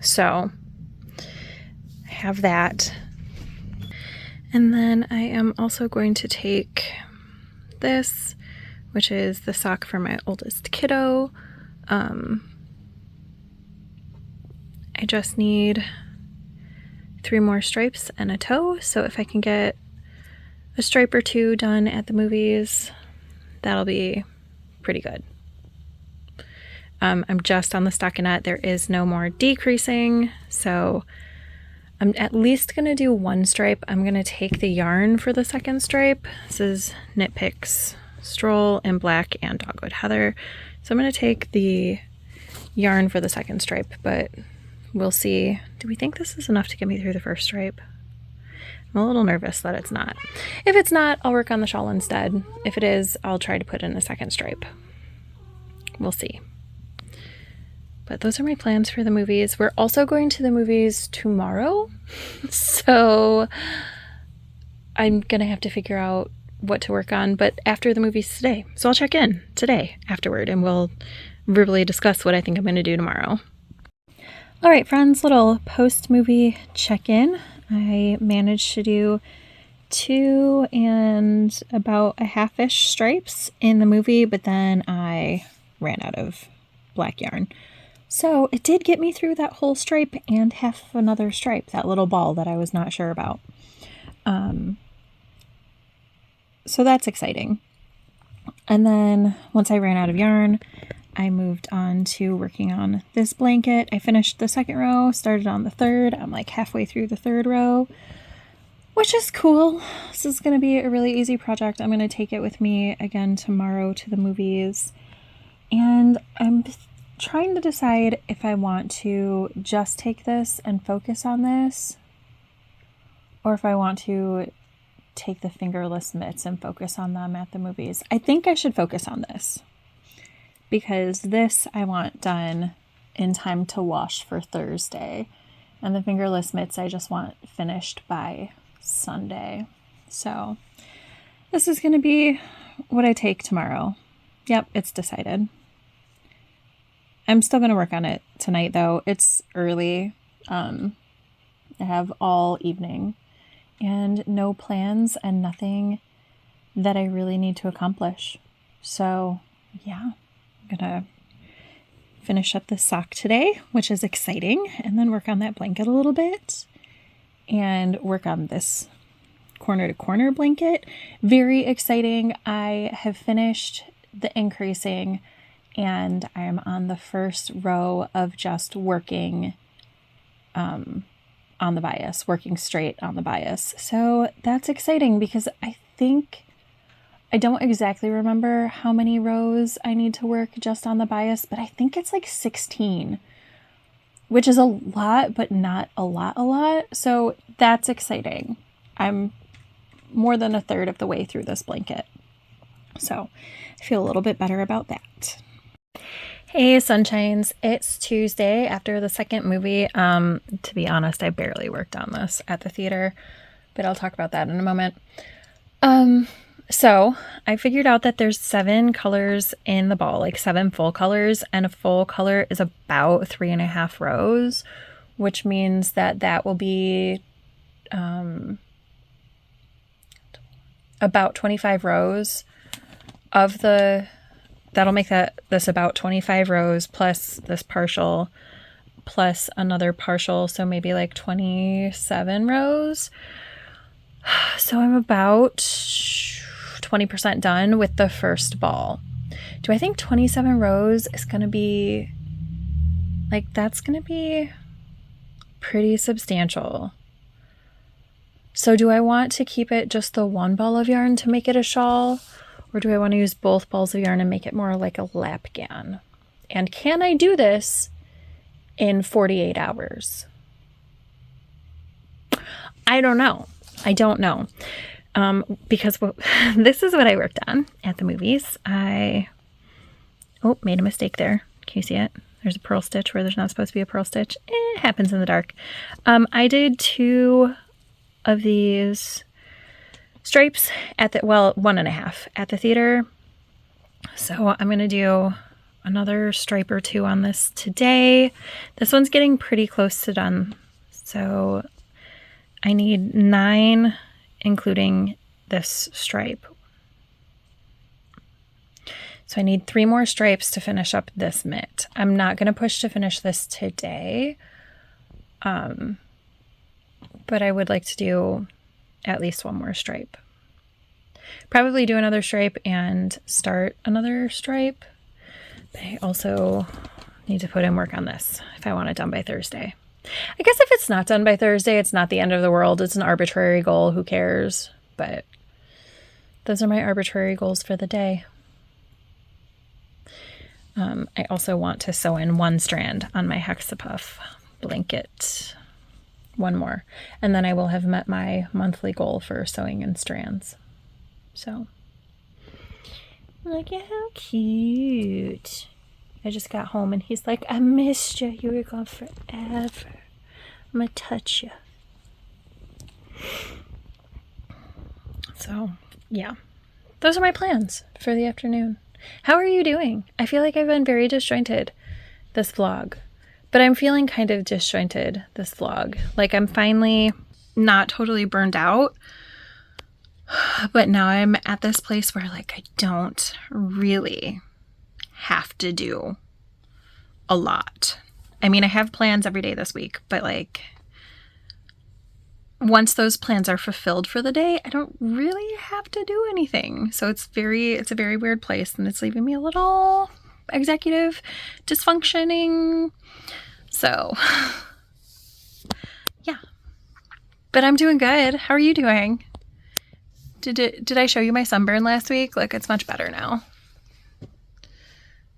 So I have that. And then I am also going to take this, which is the sock for my oldest kiddo. I just need 3 more stripes and a toe. So if I can get a stripe or 2 done at the movies, that'll be pretty good. I'm just on the stockinette. There is no more decreasing, so I'm at least going to do 1 stripe. I'm going to take the yarn for the second stripe. This is Knit Picks Stroll in black and Dogwood Heather. So I'm going to take the yarn for the second stripe, but we'll see. Do we think this is enough to get me through the first stripe? I'm a little nervous that it's not. If it's not, I'll work on the shawl instead. If it is, I'll try to put in a second stripe. We'll see. But those are my plans for the movies. We're also going to the movies tomorrow. So I'm going to have to figure out what to work on, but after the movies today. So I'll check in today afterward and we'll verbally discuss what I think I'm going to do tomorrow. All right, friends, little post-movie check-in. I managed to do 2 and about a half-ish stripes in the movie, but then I ran out of black yarn. So it did get me through that whole stripe and half of another stripe, that little ball that I was not sure about. So that's exciting. And then once I ran out of yarn, I moved on to working on this blanket. I finished the second row, started on the third. I'm like halfway through the third row, which is cool. This is going to be a really easy project. I'm going to take it with me again tomorrow to the movies. And I'm trying to decide if I want to just take this and focus on this, or if I want to take the fingerless mitts and focus on them at the movies. I think I should focus on this, because this I want done in time to wash for Thursday. And the fingerless mitts I just want finished by Sunday. So this is going to be what I take tomorrow. Yep, it's decided. I'm still going to work on it tonight, though. It's early. I have all evening and no plans and nothing that I really need to accomplish. So yeah, I'm going to finish up this sock today, which is exciting, and then work on that blanket a little bit and work on this corner to corner blanket. Very exciting. I have finished the increasing and I'm on the first row of just working on the bias, working straight on the bias. So that's exciting because I don't exactly remember how many rows I need to work just on the bias, but I think it's like 16, which is a lot, but not a lot. So that's exciting. I'm more than a third of the way through this blanket. So I feel a little bit better about that. Hey, sunshines. It's Tuesday after the second movie. To be honest, I barely worked on this at the theater, but I'll talk about that in a moment. So I figured out that there's 7 colors in the ball, like 7 full colors, and a full color is about 3.5 rows, which means that will be about 25 rows of that'll make this about 25 rows plus this partial plus another partial, so maybe like 27 rows. So I'm about 20% done with the first ball. Do I think 27 rows is going to be, like, that's going to be pretty substantial. So do I want to keep it just the one ball of yarn to make it a shawl? Or do I want to use both balls of yarn and make it more like a lapgan? And can I do this in 48 hours? I don't know. Because this is what I worked on at the movies. Made a mistake there. Can you see it? There's a purl stitch where there's not supposed to be a purl stitch. It happens in the dark. I did 2 of these stripes at 1.5 at the theater. So I'm going to do another stripe or 2 on this today. This one's getting pretty close to done. So I need 9, including this stripe. So I need 3 more stripes to finish up this mitt. I'm not going to push to finish this today. But I would like to do at least 1 more stripe. Probably do another stripe and start another stripe. But I also need to put in work on this if I want it done by Thursday. I guess if it's not done by Thursday, it's not the end of the world. It's an arbitrary goal. Who cares? But those are my arbitrary goals for the day. I also want to sew in 1 strand on my Hexapuff blanket. 1 more. And then I will have met my monthly goal for sewing in strands. So, look at how cute. I just got home and he's like, I missed you. You were gone forever. I'm gonna touch you. So, yeah. Those are my plans for the afternoon. How are you doing? I feel like I've been very disjointed this vlog. But I'm feeling kind of disjointed this vlog. Like, I'm finally not totally burned out. But now I'm at this place where, like, I don't really have to do a lot. I mean, I have plans every day this week, but, like, once those plans are fulfilled for the day, I don't really have to do anything. So it's a very weird place, and it's leaving me a little executive dysfunctioning. So, yeah. But I'm doing good. How are you doing? Did I show you my sunburn last week? Like, it's much better now.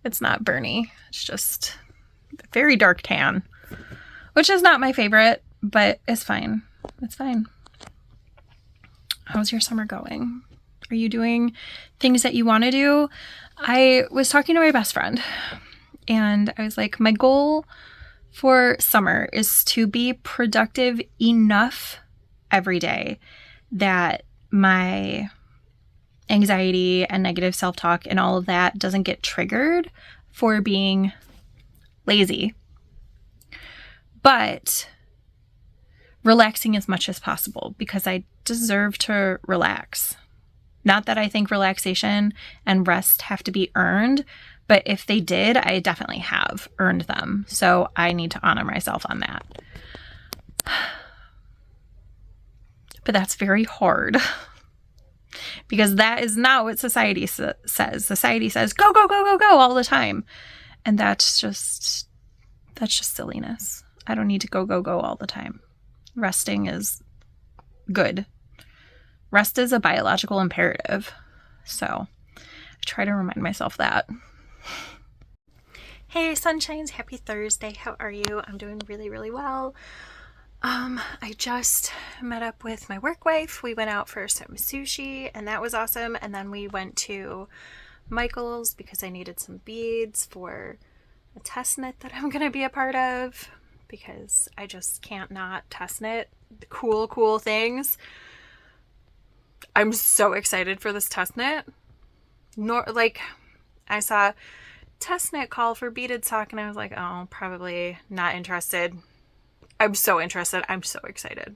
It's not burny. It's just a very dark tan, which is not my favorite, but it's fine. It's fine. How's your summer going? Are you doing things that you want to do? I was talking to my best friend, and I was like, my goal for summer is to be productive enough every day that my anxiety and negative self-talk and all of that doesn't get triggered for being lazy, but relaxing as much as possible, because I deserve to relax. Not that I think relaxation and rest have to be earned, but if they did, I definitely have earned them. So I need to honor myself on that. But that's very hard, because that is not what society says. Society says, go, go, go, go, go all the time. And that's just silliness. I don't need to go, go, go all the time. Resting is good. Rest is a biological imperative. So I try to remind myself that. Hey, sunshines. Happy Thursday. How are you? I'm doing really, really well. I just met up with my work wife. We went out for some sushi and that was awesome. And then we went to Michael's because I needed some beads for a test knit that I'm going to be a part of because I just can't not test knit cool things. I'm so excited for this test knit. I saw test knit call for beaded sock and I was like, oh, probably not interested. I'm so interested. I'm so excited.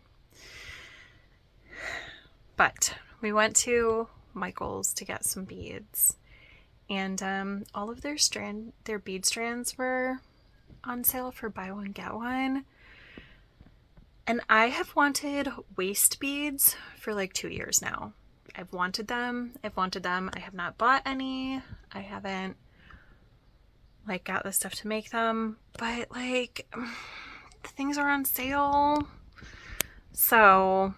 But we went to Michael's to get some beads and all of their bead strands were on sale for buy one get one. And I have wanted waist beads for like 2 years now. I've wanted them. I have not bought any. I haven't like got the stuff to make them, but like the things are on sale. So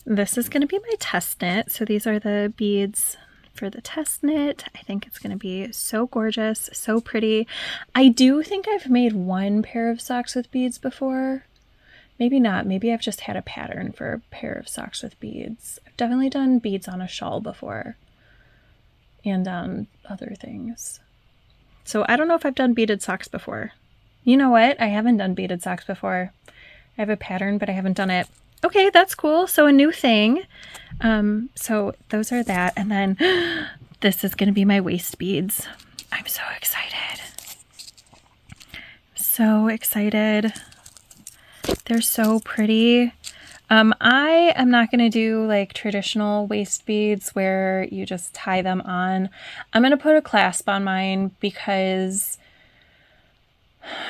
this is going to be my test knit. So these are the beads for the test knit. I think it's going to be so gorgeous, so pretty. I do think I've made one pair of socks with beads before. Maybe not. Maybe I've just had a pattern for a pair of socks with beads. I've definitely done beads on a shawl before and on other things. So I don't know if I've done beaded socks before. You know what? I haven't done beaded socks before. I have a pattern, but I haven't done it. Okay, that's cool. So a new thing. So those are that. And then this is going to be my waist beads. I'm so excited. So excited. They're so pretty. I am not going to do like traditional waist beads where you just tie them on. I'm going to put a clasp on mine because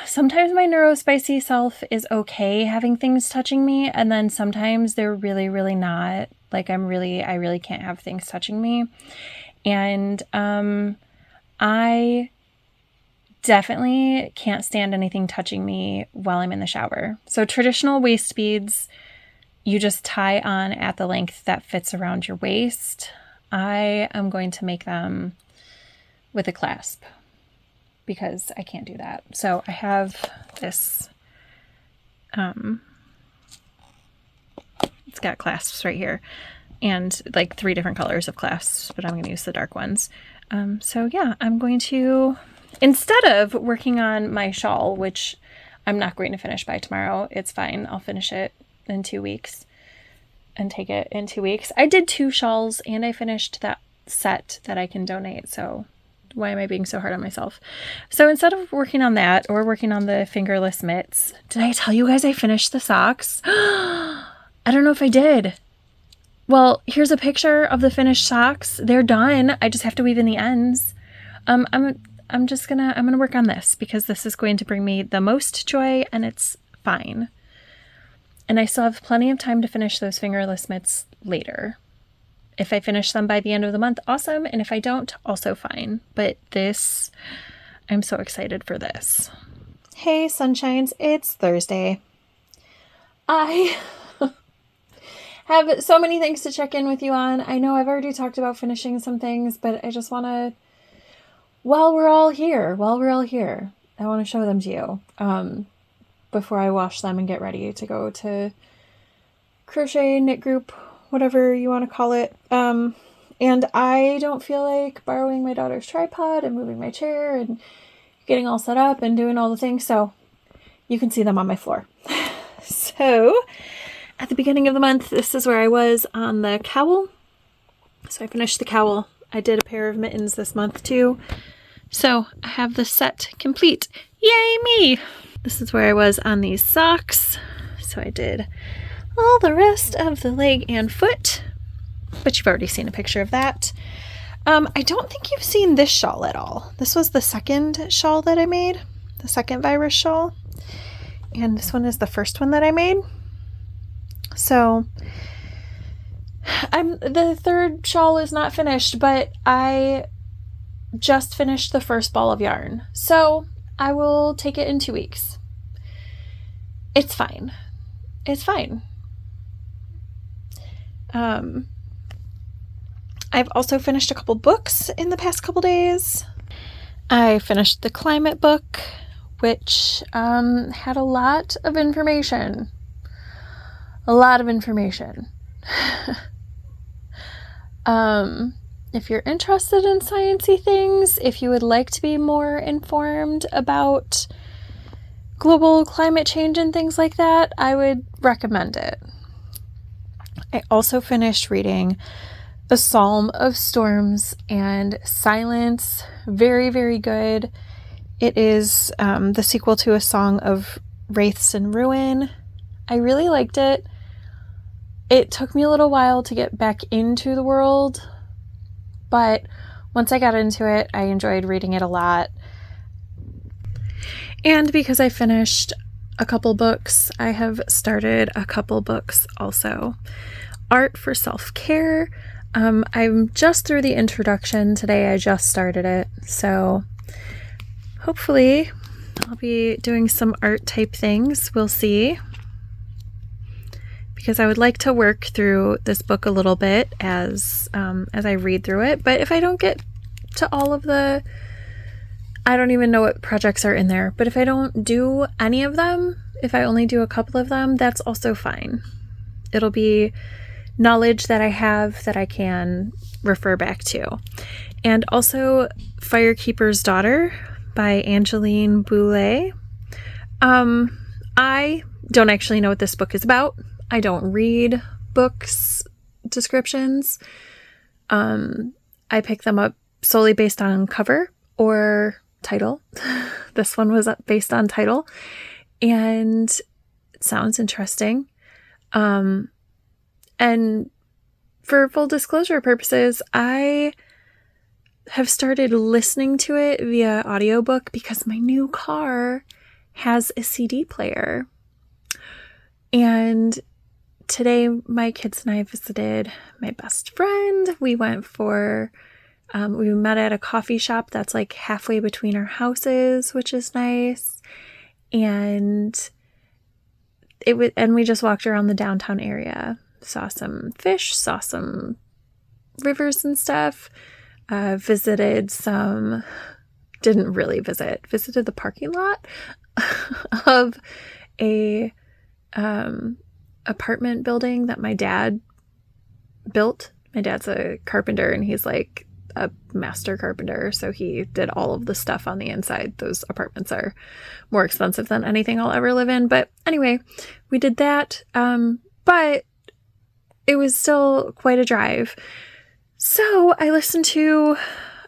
sometimes my neurospicy self is okay having things touching me, and then sometimes they're really not. Like I really can't have things touching me. And I definitely can't stand anything touching me while I'm in the shower. So traditional waist beads, you just tie on at the length that fits around your waist. I am going to make them with a clasp because I can't do that. So I have this, it's got clasps right here and like 3 different colors of clasps, but I'm going to use the dark ones. So yeah, I'm going to, instead of working on my shawl, which I'm not going to finish by tomorrow, it's fine. I'll finish it in 2 weeks and take it in 2 weeks. I did 2 shawls and I finished that set that I can donate. So why am I being so hard on myself? So instead of working on that or working on the fingerless mitts, did I tell you guys I finished the socks? I don't know if I did. Well, here's a picture of the finished socks. They're done. I just have to weave in the ends. I'm gonna work on this because this is going to bring me the most joy and it's fine. And I still have plenty of time to finish those fingerless mitts later. If I finish them by the end of the month, awesome. And if I don't, also fine. But this, I'm so excited for this. Hey, sunshines, it's Thursday. I have so many things to check in with you on. I know I've already talked about finishing some things, but I just want to, while we're all here, I want to show them to you before I wash them and get ready to go to crochet, knit group, whatever you want to call it. And I don't feel like borrowing my daughter's tripod and moving my chair and getting all set up and doing all the things. So you can see them on my floor. So at the beginning of the month, this is where I was on the cowl. So I finished the cowl. I did a pair of mittens this month too. So I have the set complete. Yay me! This is where I was on these socks. So I did all the rest of the leg and foot, but you've already seen a picture of that. I don't think you've seen this shawl at all. This was the second shawl that I made, the second virus shawl. And this one is the first one that I made. So the third shawl is not finished, but I just finished the first ball of yarn. So I will take it in 2 weeks. It's fine. It's fine. I've also finished a couple books in the past couple days. I finished the climate book, which had a lot of information. a lot of information. If you're interested in sciencey things, if you would like to be more informed about global climate change and things like that, I would recommend it. I also finished reading A Psalm of Storms and Silence. Very, very good. It is the sequel to A Song of Wraiths and Ruin. I really liked it. It took me a little while to get back into the world, but once I got into it, I enjoyed reading it a lot. And because I finished a couple books, I have started a couple books also. Art for Self-Care. I'm just through the introduction today. I just started it. So hopefully I'll be doing some art type things. We'll see. Because I would like to work through this book a little bit as I read through it. But if I don't get to all of the, I don't even know what projects are in there. But if I don't do any of them, if I only do a couple of them, that's also fine. It'll be knowledge that I have that I can refer back to. And also Firekeeper's Daughter by Angeline Boulet. I don't actually know what this book is about. I don't read books descriptions. I pick them up solely based on cover or title. This one was based on title, and it sounds interesting. And for full disclosure purposes, I have started listening to it via audiobook because my new car has a CD player. And today, my kids and I visited my best friend. We went for, we met at a coffee shop that's like halfway between our houses, which is nice. And we just walked around the downtown area, saw some fish, saw some rivers and stuff, visited the parking lot of a, apartment building that my dad built. My dad's a carpenter and he's like a master carpenter, so he did all of the stuff on the inside. Those apartments are more expensive than anything I'll ever live in, but anyway, we did that, but it was still quite a drive. So I listened to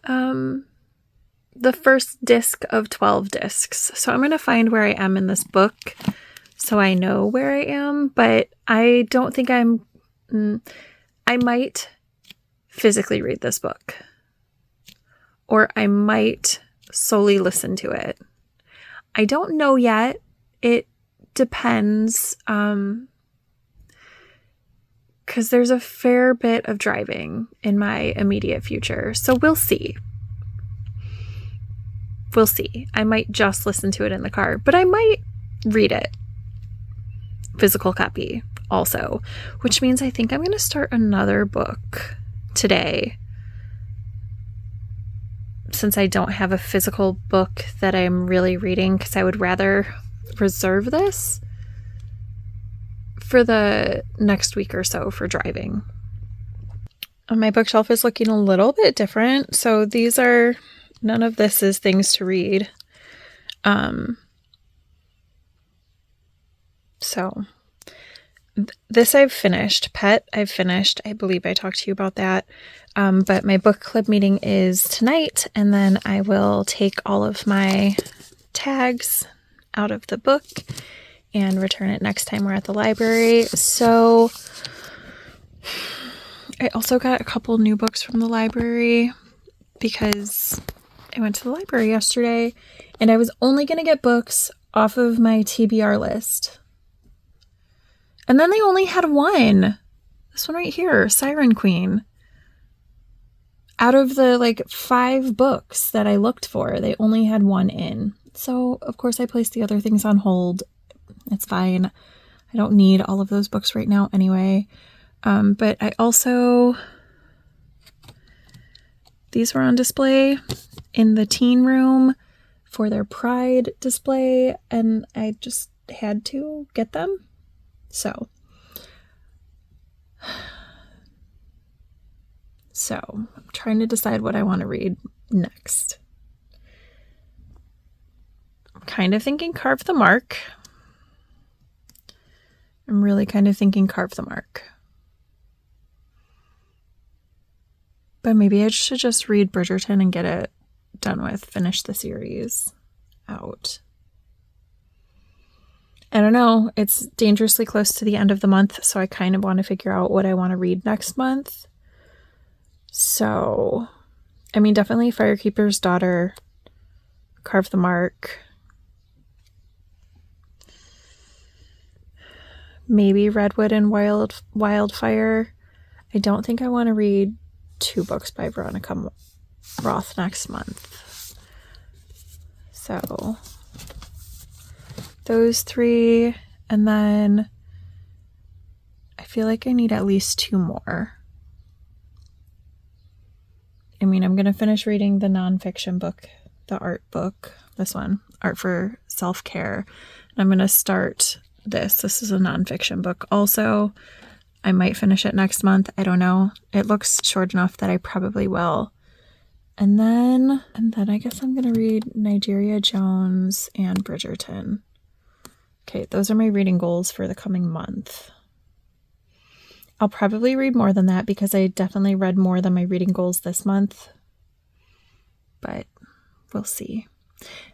the first disc of 12 discs. So I'm going to find where I am in this book so I know where I am, but I don't think I might physically read this book, or I might solely listen to it. I don't know yet. It depends, because there's a fair bit of driving in my immediate future, so we'll see. We'll see. I might just listen to it in the car, but I might read it. Physical copy also, which means I think I'm going to start another book today, since I don't have a physical book that I'm really reading, because I would rather reserve this for the next week or so for driving. My bookshelf is looking a little bit different, so none of this is things to read. So this I've finished. Pet I've finished. I believe I talked to you about that. But my book club meeting is tonight, and then I will take all of my tags out of the book and return it next time we're at the library. So I also got a couple new books from the library because I went to the library yesterday and I was only going to get books off of my TBR list. And then they only had one. This one right here, Siren Queen. Out of the 5 books that I looked for, they only had one in. So, of course, I placed the other things on hold. It's fine. I don't need all of those books right now anyway. But I also... These were on display in the teen room for their Pride display, and I just had to get them. So So I'm trying to decide what I want to read next. I'm kind of thinking Carve the Mark. I'm really kind of thinking Carve the Mark. But maybe I should just read Bridgerton and get it done with, finish the series out. I don't know. It's dangerously close to the end of the month, so I kind of want to figure out what I want to read next month. So, I mean, definitely Firekeeper's Daughter, Carve the Mark, maybe Redwood and Wildfire. I don't think I want to read 2 books by Veronica Roth next month. So, those 3, and then I feel like I need at least 2 more. I mean, I'm going to finish reading the nonfiction book, the art book, this one, Art for Self-Care. And I'm going to start this. This is a nonfiction book. Also, I might finish it next month. I don't know. It looks short enough that I probably will. And then I guess I'm going to read Nigeria Jones and Bridgerton. Okay, those are my reading goals for the coming month. I'll probably read more than that because I definitely read more than my reading goals this month. But we'll see.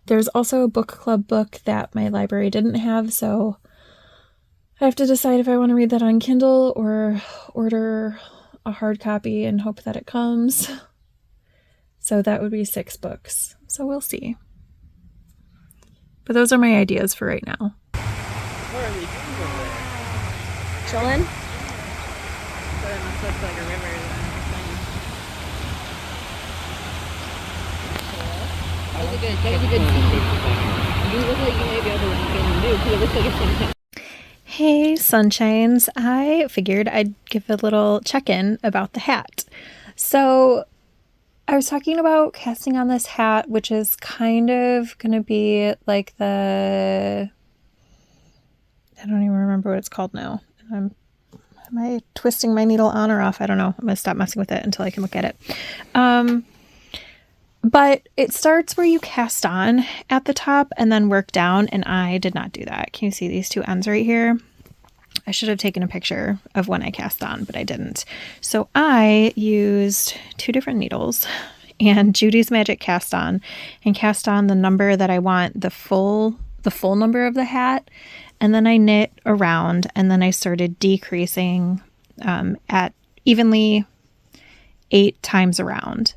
There's also a book club book that my library didn't have, so I have to decide if I want to read that on Kindle or order a hard copy and hope that it comes. So that would be 6 books. So we'll see. But those are my ideas for right now. What are they doing over there? Chillin'? But it must look like a river. That was a good scene. You look like you may be able to get in new because it looks like it's going to. Hey, Sunshines. I figured I'd give a little check-in about the hat. So I was talking about casting on this hat, which is kind of going to be like I don't even remember what it's called now. Am I twisting my needle on or off? I don't know. I'm going to stop messing with it until I can look at it. But it starts where you cast on at the top and then work down, and I did not do that. Can you see these 2 ends right here? I should have taken a picture of when I cast on, but I didn't. So I used 2 different needles and Judy's Magic Cast On, and cast on the number that I want, the full number of the hat, and then I knit around, and then I started decreasing at evenly 8 times around.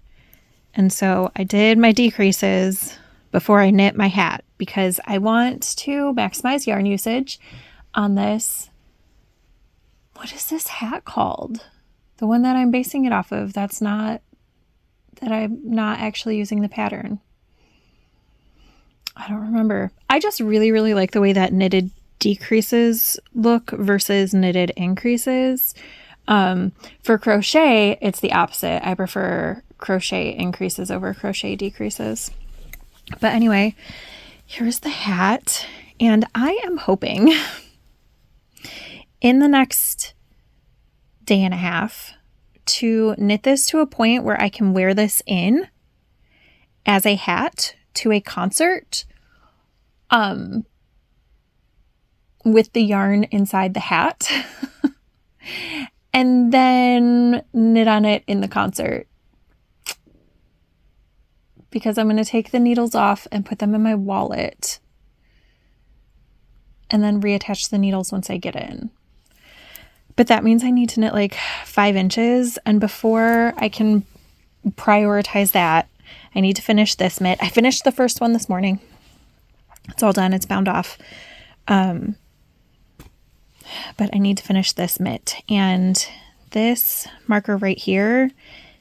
And so I did my decreases before I knit my hat because I want to maximize yarn usage on this. What is this hat called? The one that I'm basing it off of, that I'm not actually using the pattern. I don't remember. I just really, really like the way that knitted decreases look versus knitted increases. For crochet, it's the opposite. I prefer crochet increases over crochet decreases. But anyway, here's the hat, and I am hoping in the next day and a half to knit this to a point where I can wear this in as a hat to a concert with the yarn inside the hat and then knit on it in the concert. Because I'm going to take the needles off and put them in my wallet and then reattach the needles once I get in. But that means I need to knit like 5 inches. And before I can prioritize that, I need to finish this mitt. I finished the first one this morning. It's all done. It's bound off. But I need to finish this mitt. And this marker right here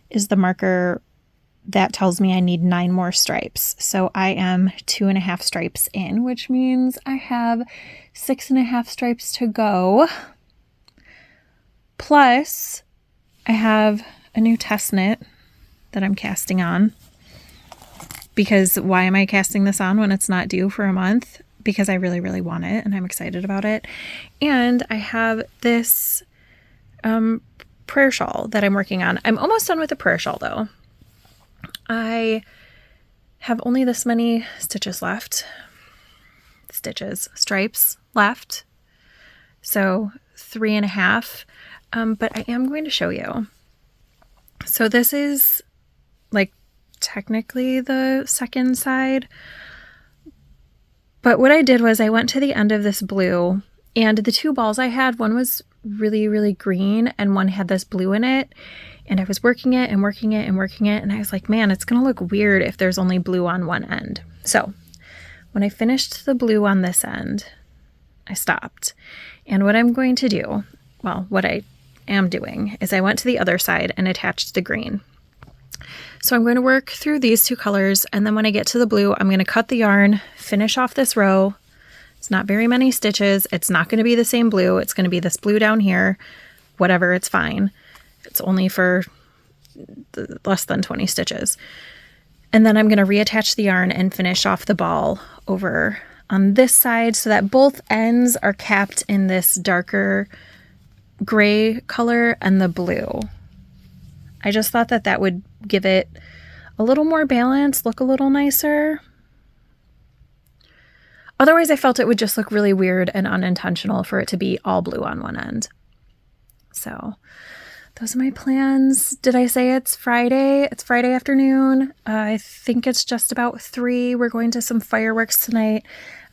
is the marker that tells me I need 9 more stripes. So I am 2.5 stripes in, which means I have 6.5 stripes to go. Plus, I have a new test knit that I'm casting on. Because why am I casting this on when it's not due for a month? Because I really, really want it and I'm excited about it. And I have this prayer shawl that I'm working on. I'm almost done with the prayer shawl though. I have only this many stripes left. So 3.5. But I am going to show you. So this is like technically the second side. But what I did was I went to the end of this blue, and the two balls I had, one was really, really green and one had this blue in it. And I was working it and working it and working it. And I was like, man, it's going to look weird if there's only blue on one end. So when I finished the blue on this end, I stopped. And what I'm going to do, well, what I am doing is I went to the other side and attached the green. So I'm going to work through these two colors, and then when I get to the blue, I'm going to cut the yarn, finish off this row. It's not very many stitches. It's not going to be the same blue. It's going to be this blue down here. Whatever, it's fine. It's only for less than 20 stitches. And then I'm going to reattach the yarn and finish off the ball over on this side so that both ends are capped in this darker gray color and the blue. I just thought that that would give it a little more balance, look a little nicer. Otherwise, I felt it would just look really weird and unintentional for it to be all blue on one end. So those are my plans. Did I say it's Friday? It's Friday afternoon. I think it's just about 3. We're going to some fireworks tonight.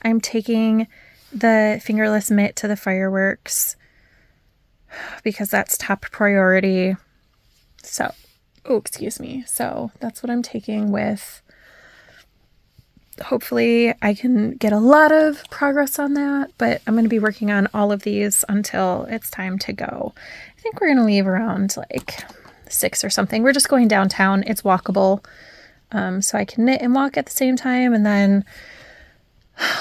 I'm taking the fingerless mitt to the fireworks because that's top priority. So, oh, excuse me. So that's what I'm taking with. Hopefully I can get a lot of progress on that, but I'm going to be working on all of these until it's time to go. I think we're going to leave around like 6 or something. We're just going downtown. It's walkable. So I can knit and walk at the same time. And then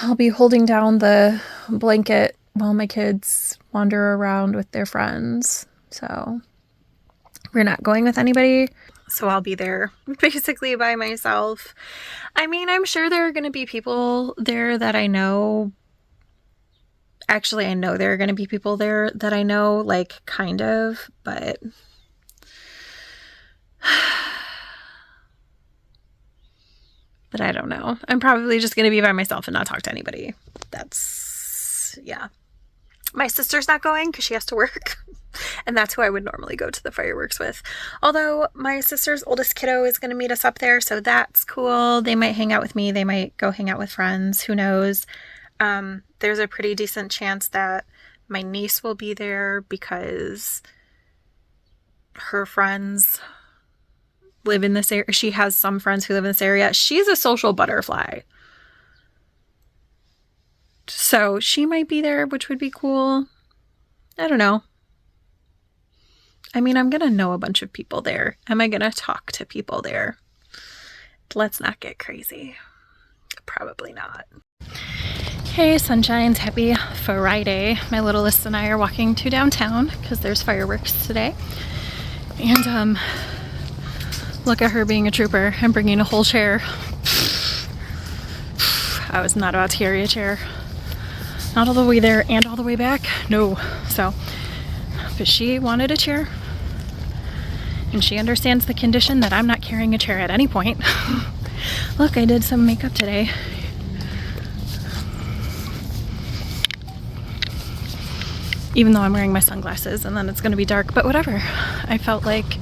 I'll be holding down the blanket while my kids wander around with their friends. So we're not going with anybody. So I'll be there basically by myself. I mean, I'm sure there are going to be people there that I know. Actually, I know there are going to be people there that I know, like, kind of, but I don't know. I'm probably just going to be by myself and not talk to anybody. That's, yeah. My sister's not going because she has to work. And that's who I would normally go to the fireworks with. Although my sister's oldest kiddo is going to meet us up there, so that's cool. They might hang out with me. They might go hang out with friends. Who knows? There's a pretty decent chance that my niece will be there because her friends live in this area. She has some friends who live in this area. She's a social butterfly. So she might be there, which would be cool. I don't know. I mean, I'm going to know a bunch of people there. Am I going to talk to people there? Let's not get crazy. Probably not. Hey, sunshines. Happy Friday. My littlest and I are walking to downtown because there's fireworks today. And look at her being a trooper and bringing a whole chair. I was not about to carry a chair. Not all the way there and all the way back. No. So, but she wanted a chair. And she understands the condition that I'm not carrying a chair at any point. Look, I did some makeup today. Even though I'm wearing my sunglasses and then it's going to be dark, but whatever. I felt like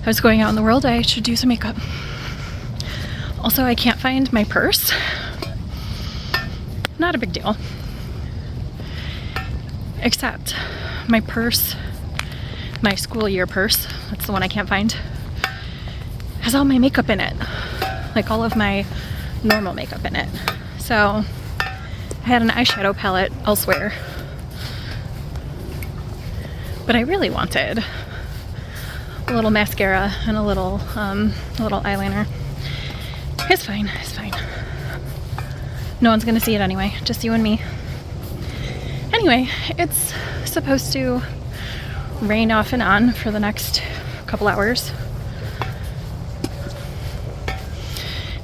I was going out in the world, I should do some makeup. Also, I can't find my purse. Not a big deal. Except my purse, my school year purse, that's the one I can't find, has all my makeup in it. Like all of my normal makeup in it. So I had an eyeshadow palette elsewhere. But I really wanted a little mascara and a little eyeliner. It's fine, it's fine. No one's gonna see it anyway, just you and me. Anyway, it's supposed to rain off and on for the next couple hours.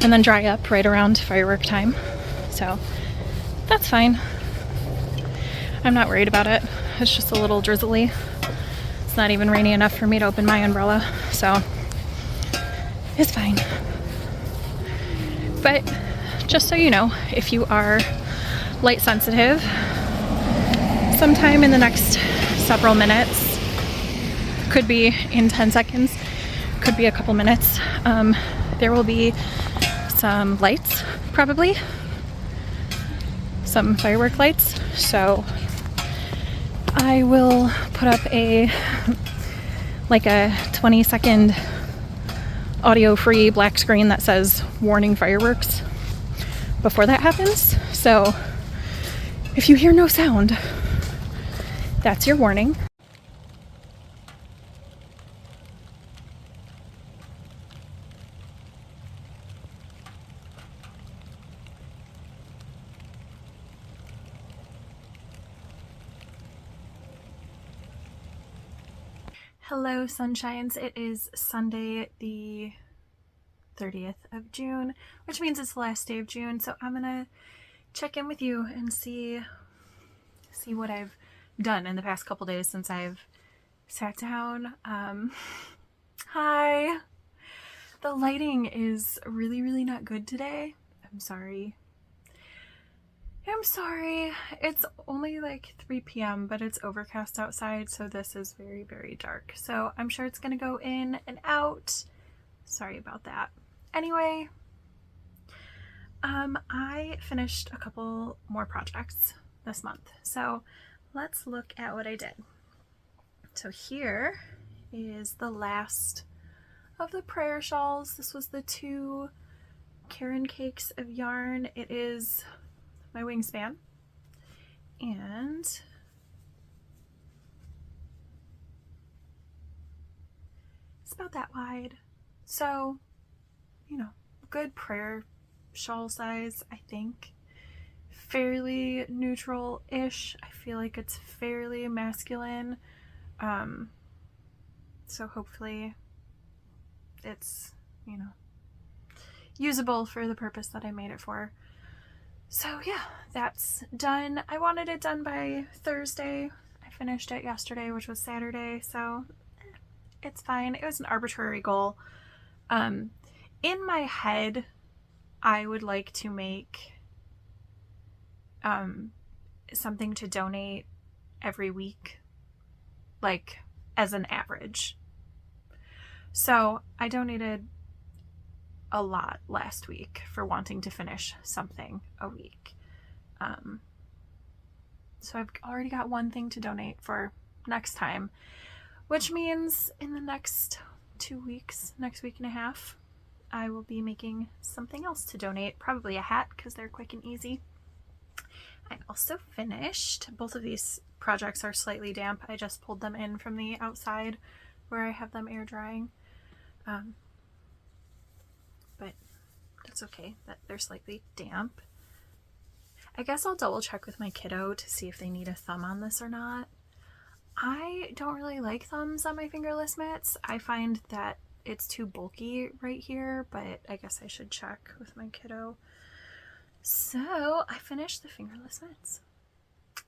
And then dry up right around firework time. So that's fine. I'm not worried about it. It's just a little drizzly. It's not even rainy enough for me to open my umbrella, so it's fine. But just so you know, if you are light sensitive, sometime in the next several minutes, could be in 10 seconds, could be a couple minutes, there will be some lights, probably some firework lights. So I will put up a 20-second audio free black screen that says warning fireworks before that happens. So if you hear no sound, that's your warning. Hello, sunshines. It is Sunday, the 30th of June, which means it's the last day of June. So I'm gonna check in with you and see what I've done in the past couple days since I've sat down. Hi. The lighting is really not good today. I'm sorry. It's only like 3 p.m. but it's overcast outside, so this is very dark. So I'm sure it's gonna go in and out. Sorry about that. Anyway, I finished a couple more projects this month. So let's look at what I did. So here is the last of the prayer shawls. This was the 2 Karen cakes of yarn. It is my wingspan, and it's about that wide. So, you know, good prayer shawl size, I think. Fairly neutral-ish. I feel like it's fairly masculine. So hopefully it's, you know, usable for the purpose that I made it for. So yeah, that's done. I wanted it done by Thursday. I finished it yesterday, which was Saturday, so it's fine. It was an arbitrary goal. In my head, I would like to make something to donate every week, like as an average. So I donated a lot last week for wanting to finish something a week. So I've already got one thing to donate for next time, which means in the next 2 weeks, next week and a half, I will be making something else to donate, probably a hat because they're quick and easy. I also finished, both of these projects are slightly damp. I just pulled them in from the outside where I have them air drying. But that's okay that they're slightly damp. I guess I'll double check with my kiddo to see if they need a thumb on this or not. I don't really like thumbs on my fingerless mitts. I find that it's too bulky right here, but I guess I should check with my kiddo. So I finished the fingerless mitts.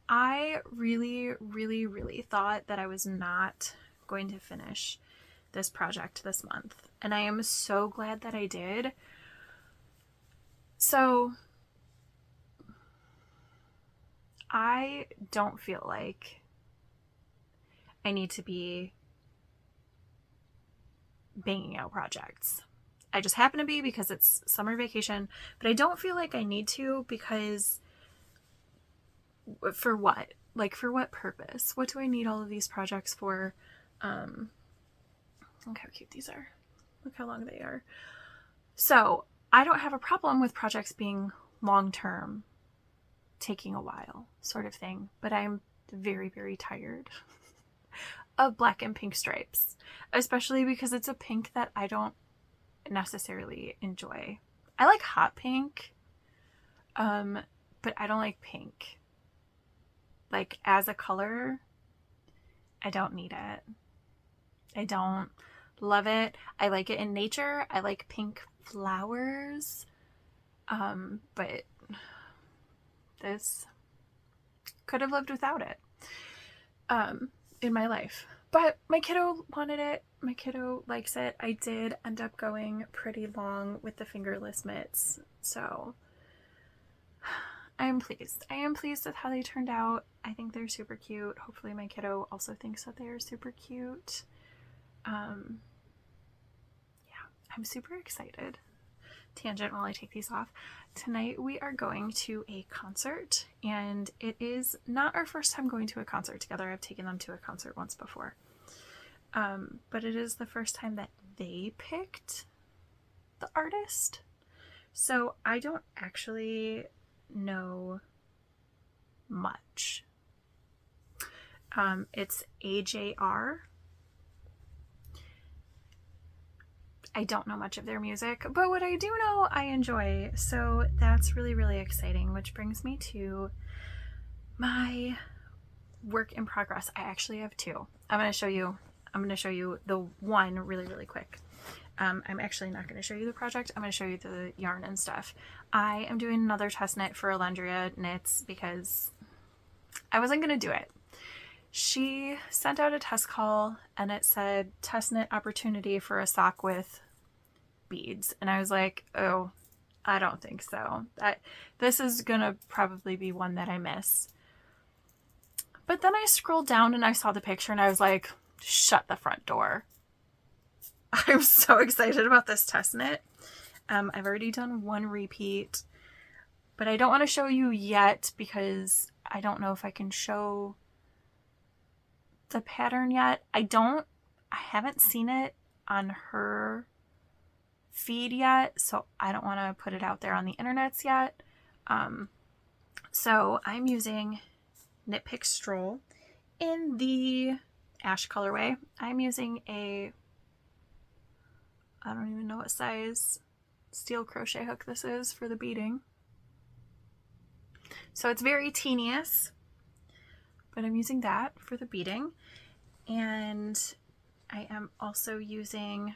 I really thought that I was not going to finish this project this month, and I am so glad that I did. So I don't feel like I need to be banging out projects. I just happen to be because it's summer vacation, but I don't feel like I need to, because for what? Like, for what purpose? What do I need all of these projects for? Look how cute these are. Look how long they are. So I don't have a problem with projects being long-term, taking a while sort of thing, but I'm very tired of black and pink stripes, especially because it's a pink that I don't necessarily enjoy. I like hot pink, but I don't like pink. Like, as a color, I don't need it. I don't love it. I like it in nature. I like pink flowers. But this could have lived without it in my life. But my kiddo wanted it. My kiddo likes it. I did end up going pretty long with the fingerless mitts. So I am pleased. I am pleased with how they turned out. I think they're super cute. Hopefully my kiddo also thinks that they are super cute. Yeah, I'm super excited. Tangent while I take these off. Tonight we are going to a concert, and it is not our first time going to a concert together. I've taken them to a concert once before. But it is the first time that they picked the artist. So I don't actually know much. It's AJR. I don't know much of their music, but what I do know, I enjoy. So that's really, really exciting, which brings me to my work in progress. I actually have two. I'm going to show you the one really, really quick. I'm actually not going to show you the project. I'm going to show you the yarn and stuff. I am doing another test knit for Alendria Knits because I wasn't going to do it. She sent out a test call and it said test knit opportunity for a sock with beads. And I was like, oh, I don't think so. This is going to probably be one that I miss. But then I scrolled down and I saw the picture and I was like, shut the front door. I'm so excited about this test knit. I've already done one repeat, but I don't want to show you yet because I don't know if I can show the pattern yet. I haven't seen it on her feed yet, so I don't want to put it out there on the internets yet. So I'm using Knit Pick Stroll in the ash colorway. I'm using I don't even know what size steel crochet hook this is for the beading. So it's very teeniest, but I'm using that for the beading. And I am also using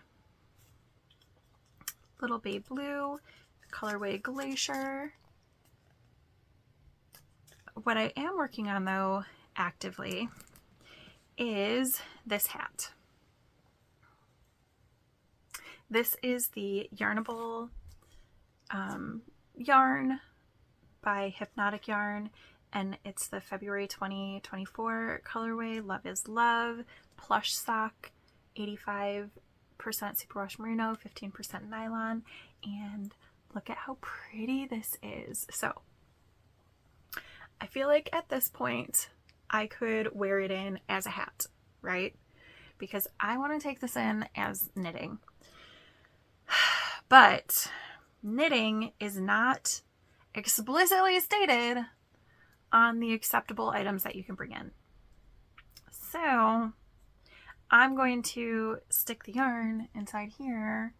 Little Babe Blue, colorway Glacier. What I am working on though actively is this hat. This is the Yarnable yarn by Hypnotic Yarn, and it's the February 2024 colorway Love is Love, plush sock, 85% superwash merino, 15% nylon, and look at how pretty this is. So I feel like at this point I could wear it in as a hat, right? Because I want to take this in as knitting. But knitting is not explicitly stated on the acceptable items that you can bring in. So I'm going to stick the yarn inside here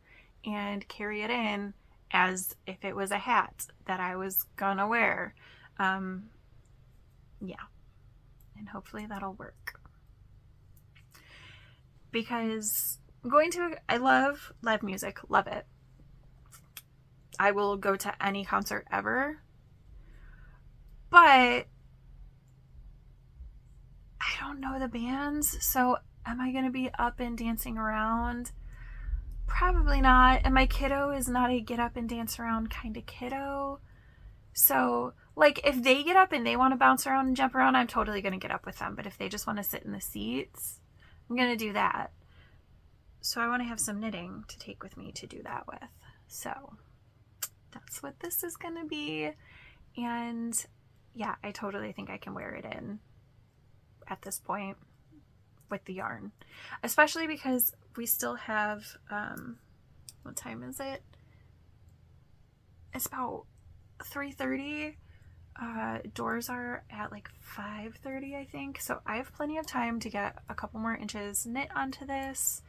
and carry it in as if it was a hat that I was gonna wear. Yeah, and hopefully that'll work. Because I love live music, love it. I will go to any concert ever, but I don't know the bands, so am I going to be up and dancing around? Probably not. And my kiddo is not a get up and dance around kind of kiddo. So, like, if they get up and they want to bounce around and jump around, I'm totally going to get up with them. But if they just want to sit in the seats, I'm going to do that. So I want to have some knitting to take with me to do that with. So that's what this is going to be. And yeah, I totally think I can wear it in at this point with the yarn, especially because we still have, what time is it? It's about 3:30. Doors are at like 5:30, I think. So I have plenty of time to get a couple more inches knit onto this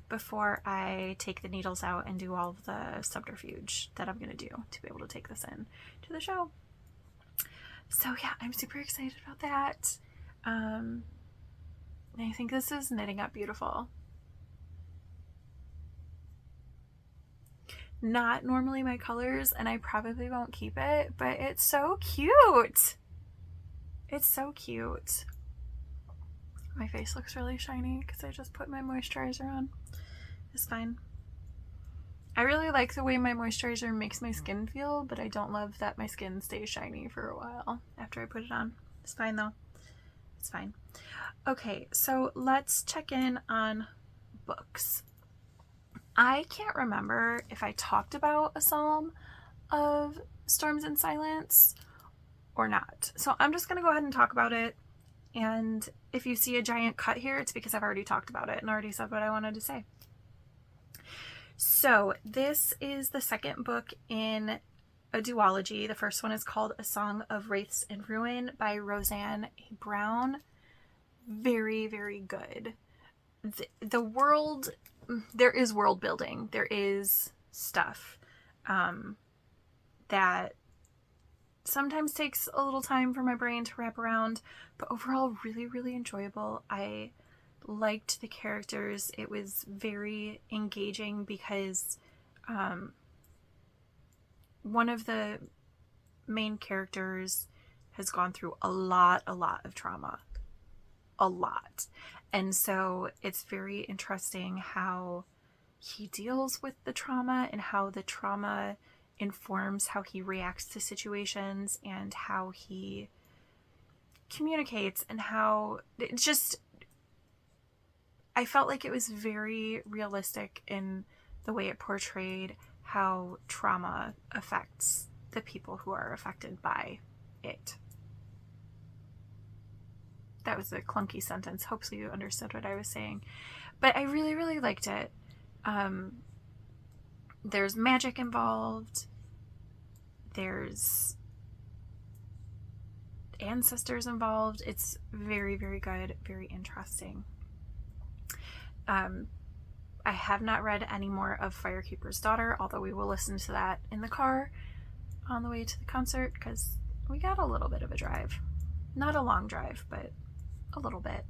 before I take the needles out and do all of the subterfuge that I'm going to do to be able to take this in to the show. So yeah, I'm super excited about that. I think this is knitting up beautiful. Not normally my colors, and I probably won't keep it, but it's so cute. It's so cute. My face looks really shiny because I just put my moisturizer on. It's fine. I really like the way my moisturizer makes my skin feel, but I don't love that my skin stays shiny for a while after I put it on. It's fine though. It's fine. Okay, so let's check in on books. I can't remember if I talked about A Psalm of Storms and Silence or not. So I'm just going to go ahead and talk about it. And if you see a giant cut here, it's because I've already talked about it and already said what I wanted to say. So this is the second book in a duology. The first one is called A Song of Wraiths and Ruin by Roseanne A. Brown. Very, very good. The world, there is world building. There is stuff that sometimes takes a little time for my brain to wrap around, but overall really, really enjoyable. I liked the characters. It was very engaging because one of the main characters has gone through a lot of trauma. A lot. And so it's very interesting how he deals with the trauma and how the trauma informs how he reacts to situations and how he communicates, and how it just, I felt like it was very realistic in the way it portrayed how trauma affects the people who are affected by it. That was a clunky sentence. Hopefully you understood what I was saying. But I really, really liked it. There's magic involved. There's ancestors involved. It's very, very good. Very interesting. I have not read any more of Firekeeper's Daughter, although we will listen to that in the car on the way to the concert because we got a little bit of a drive. Not a long drive, but a little bit.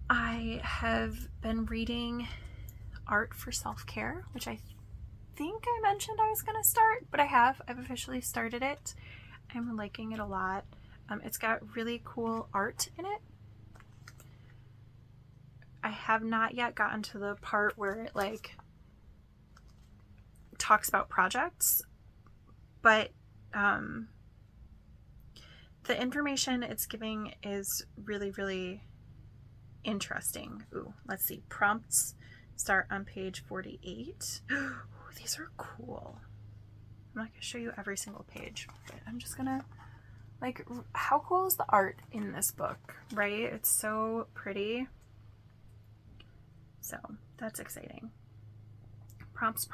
I have been reading Art for Self-Care, which I think I mentioned I was going to start, but I've officially started it. I'm liking it a lot. It's got really cool art in it. I have not yet gotten to the part where it like talks about projects, but the information it's giving is really, really interesting. Ooh, let's see. Prompts start on page 48. Ooh, these are cool. I'm not going to show you every single page, but I'm just going to, like, how cool is the art in this book, right? It's so pretty. So that's exciting. Prompts.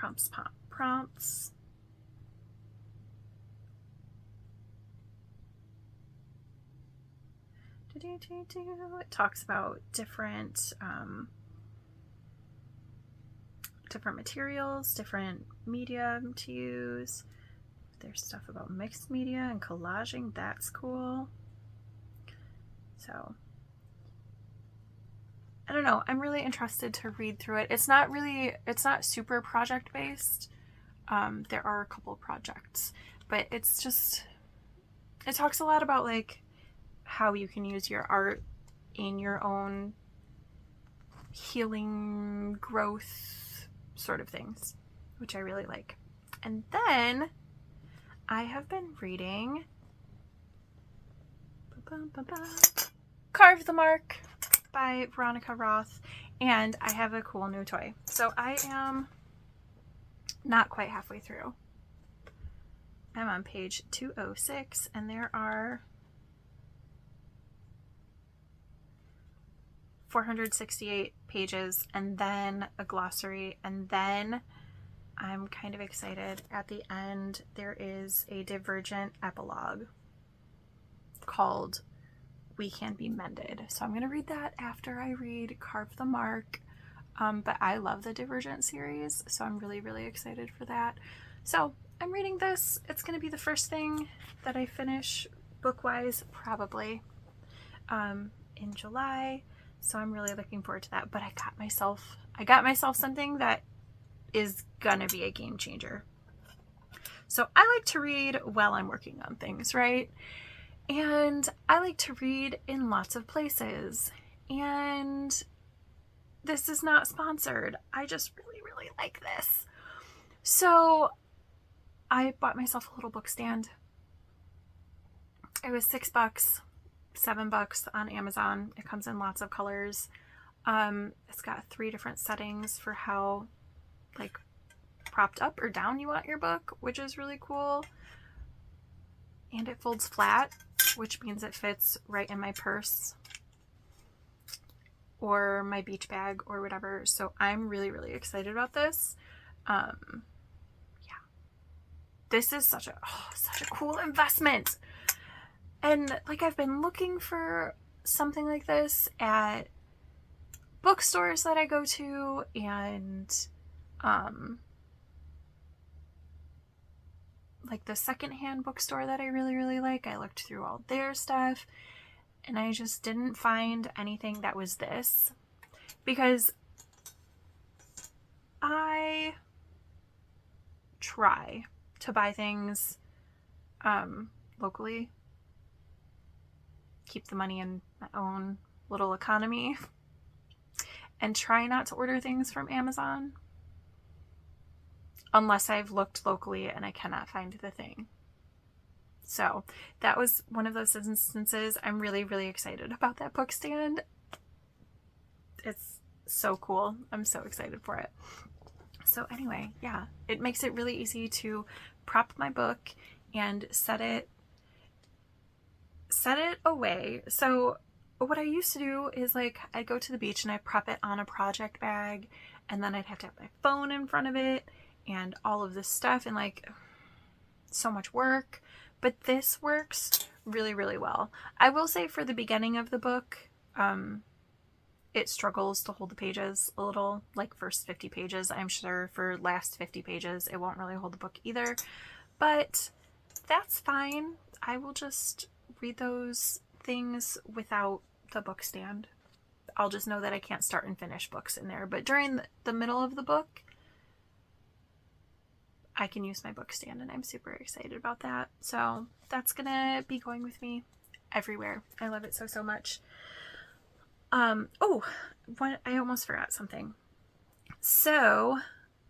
It talks about different materials, different media to use. There's stuff about mixed media and collaging. That's cool. So I don't know. I'm really interested to read through it. It's not super project based. There are a couple projects, but it talks a lot about like how you can use your art in your own healing, growth sort of things, which I really like. And then I have been reading Carve the Mark by Veronica Roth, and I have a cool new toy. So I am not quite halfway through. I'm on page 206, and there are 468 pages, and then a glossary, and then I'm kind of excited. At the end, there is a Divergent epilogue called We Can Be Mended. So I'm going to read that after I read Carve the Mark. But I love the Divergent series, so I'm really, really excited for that. So I'm reading this. It's going to be the first thing that I finish book-wise, probably, in July. So I'm really looking forward to that. But I got myself something that is gonna be a game changer. So I like to read while I'm working on things, right? And I like to read in lots of places. And this is not sponsored. I just really, really like this. So I bought myself a little book stand. It was $6, $7 on Amazon. It comes in lots of colors. It's got 3 different settings for how like propped up or down you want your book, which is really cool. And it folds flat, which means it fits right in my purse or my beach bag or whatever. So I'm really, really excited about this. Yeah, this is such a cool investment. And like, I've been looking for something like this at bookstores that I go to, and like the secondhand bookstore that I really, really like. I looked through all their stuff and I just didn't find anything that was this, because I try to buy things locally, keep the money in my own little economy, and try not to order things from Amazon unless I've looked locally and I cannot find the thing. So that was one of those instances. I'm really, really excited about that book stand. It's so cool. I'm so excited for it. So anyway, yeah, it makes it really easy to prop my book and set it away. So what I used to do is, like, I'd go to the beach and I'd prop it on a project bag, and then I'd have to have my phone in front of it and all of this stuff, and like, so much work. But this works really, really well. I will say, for the beginning of the book, it struggles to hold the pages a little, like first 50 pages. I'm sure for last 50 pages it won't really hold the book either, but that's fine. I will just read those things without the book stand. I'll just know that I can't start and finish books in there, but during the middle of the book I can use my book stand, and I'm super excited about that. So that's gonna be going with me everywhere. I love it so, so much. I almost forgot something. So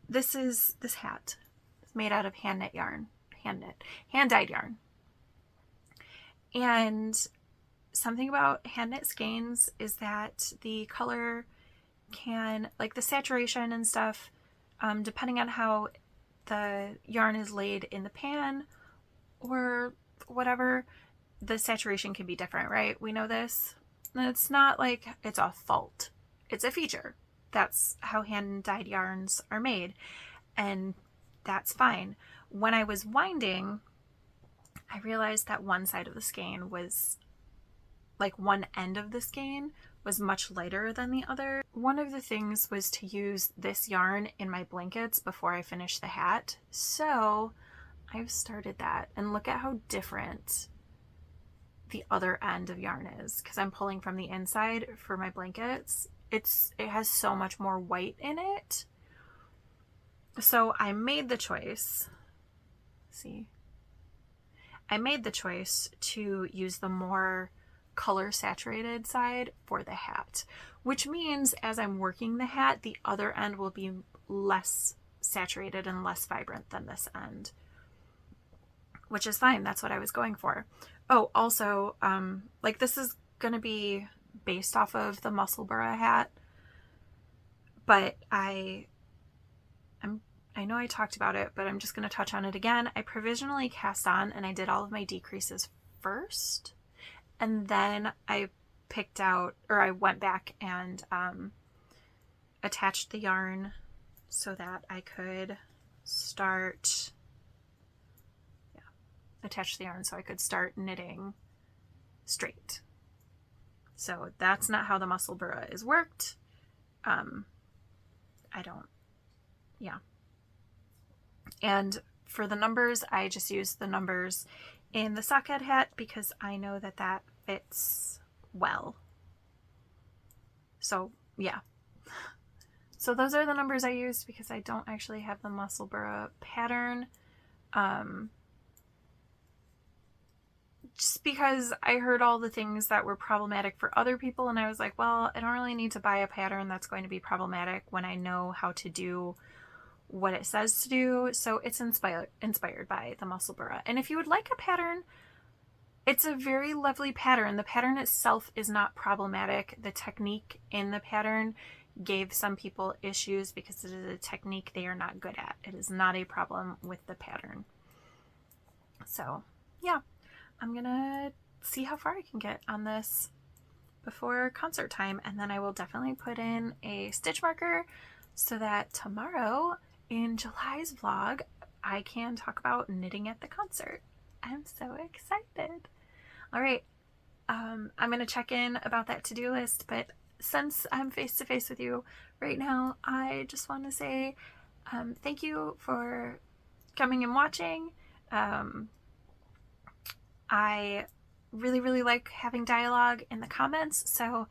this hat is made out of hand dyed yarn. And something about hand knit skeins is that the color can, like the saturation and stuff, depending on how the yarn is laid in the pan or whatever, the saturation can be different, right? We know this. It's not like it's a fault. It's a feature. That's how hand-dyed yarns are made, and that's fine. When I was winding, I realized that one side of the skein was, like, one end of the skein was much lighter than the other. One of the things was to use this yarn in my blankets before I finished the hat. So I've started that, and look at how different the other end of yarn is, because I'm pulling from the inside for my blankets. It has so much more white in it. So I made the choice. I made the choice to use the more color saturated side for the hat, which means as I'm working the hat, the other end will be less saturated and less vibrant than this end, which is fine. That's what I was going for. Oh, also, like, this is gonna be based off of the Musselburgh hat, but I know I talked about it, but I'm just going to touch on it again. I provisionally cast on, and I did all of my decreases first, and then I picked out, or I went back and attached the yarn so that I could start, attach the yarn so I could start knitting straight. So that's not how the Musselburgh is worked. And for the numbers, I just use the numbers in the sockhead hat because I know that that fits well. So yeah. So those are the numbers I used because I don't actually have the Musselburgh pattern. just because I heard all the things that were problematic for other people, and I was like, well, I don't really need to buy a pattern that's going to be problematic when I know how to do what it says to do. So it's inspired by the muscle burra. And if you would like a pattern, it's a very lovely pattern. The pattern itself is not problematic. The technique in the pattern gave some people issues because it is a technique they are not good at. It is not a problem with the pattern. So yeah, I'm gonna see how far I can get on this before concert time, and then I will definitely put in a stitch marker so that tomorrow in July's vlog I can talk about knitting at the concert. I'm so excited. All right, I'm gonna check in about that to-do list, but since I'm face to face with you right now, I just want to say thank you for coming and watching. I really like having dialogue in the comments, so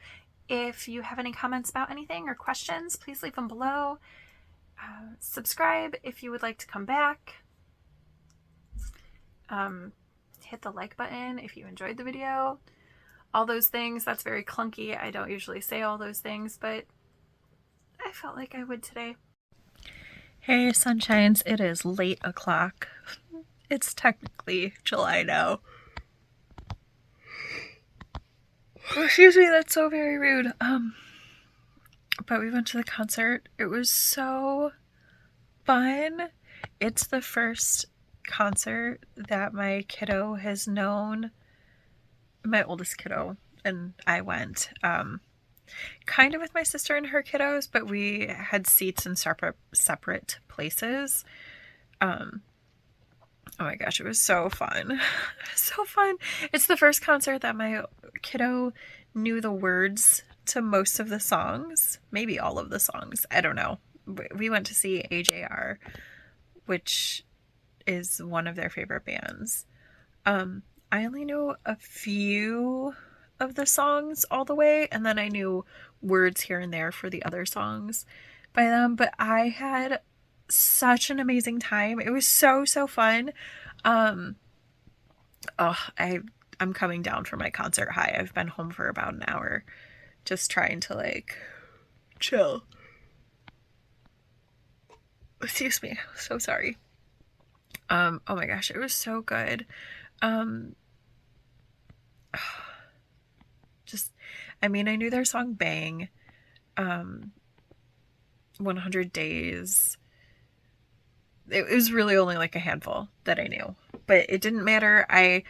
if you have any comments about anything or questions, please leave them below. Subscribe if you would like to come back. Hit the like button if you enjoyed the video. All those things. That's very clunky. I don't usually say all those things, but I felt like I would today. Hey sunshines, it is late o'clock. It's technically July now. Excuse me, that's so very rude. But we went to the concert. It was so fun. It's the first concert that my kiddo has known. My oldest kiddo and I went. Kind of with my sister and her kiddos, but we had seats in separate places. Oh my gosh, it was so fun. So fun. It's the first concert that my kiddo knew the words to most of the songs. Maybe all of the songs. I don't know. We went to see AJR, which is one of their favorite bands. I only knew a few of the songs all the way, and then I knew words here and there for the other songs by them, but I had such an amazing time. It was so fun. I'm coming down from my concert high. I've been home for about an hour just trying to like chill. Excuse me, so sorry. Oh my gosh, it was so good. I knew their song Bang, 100 Days. It was really only like a handful that I knew, but it didn't matter. I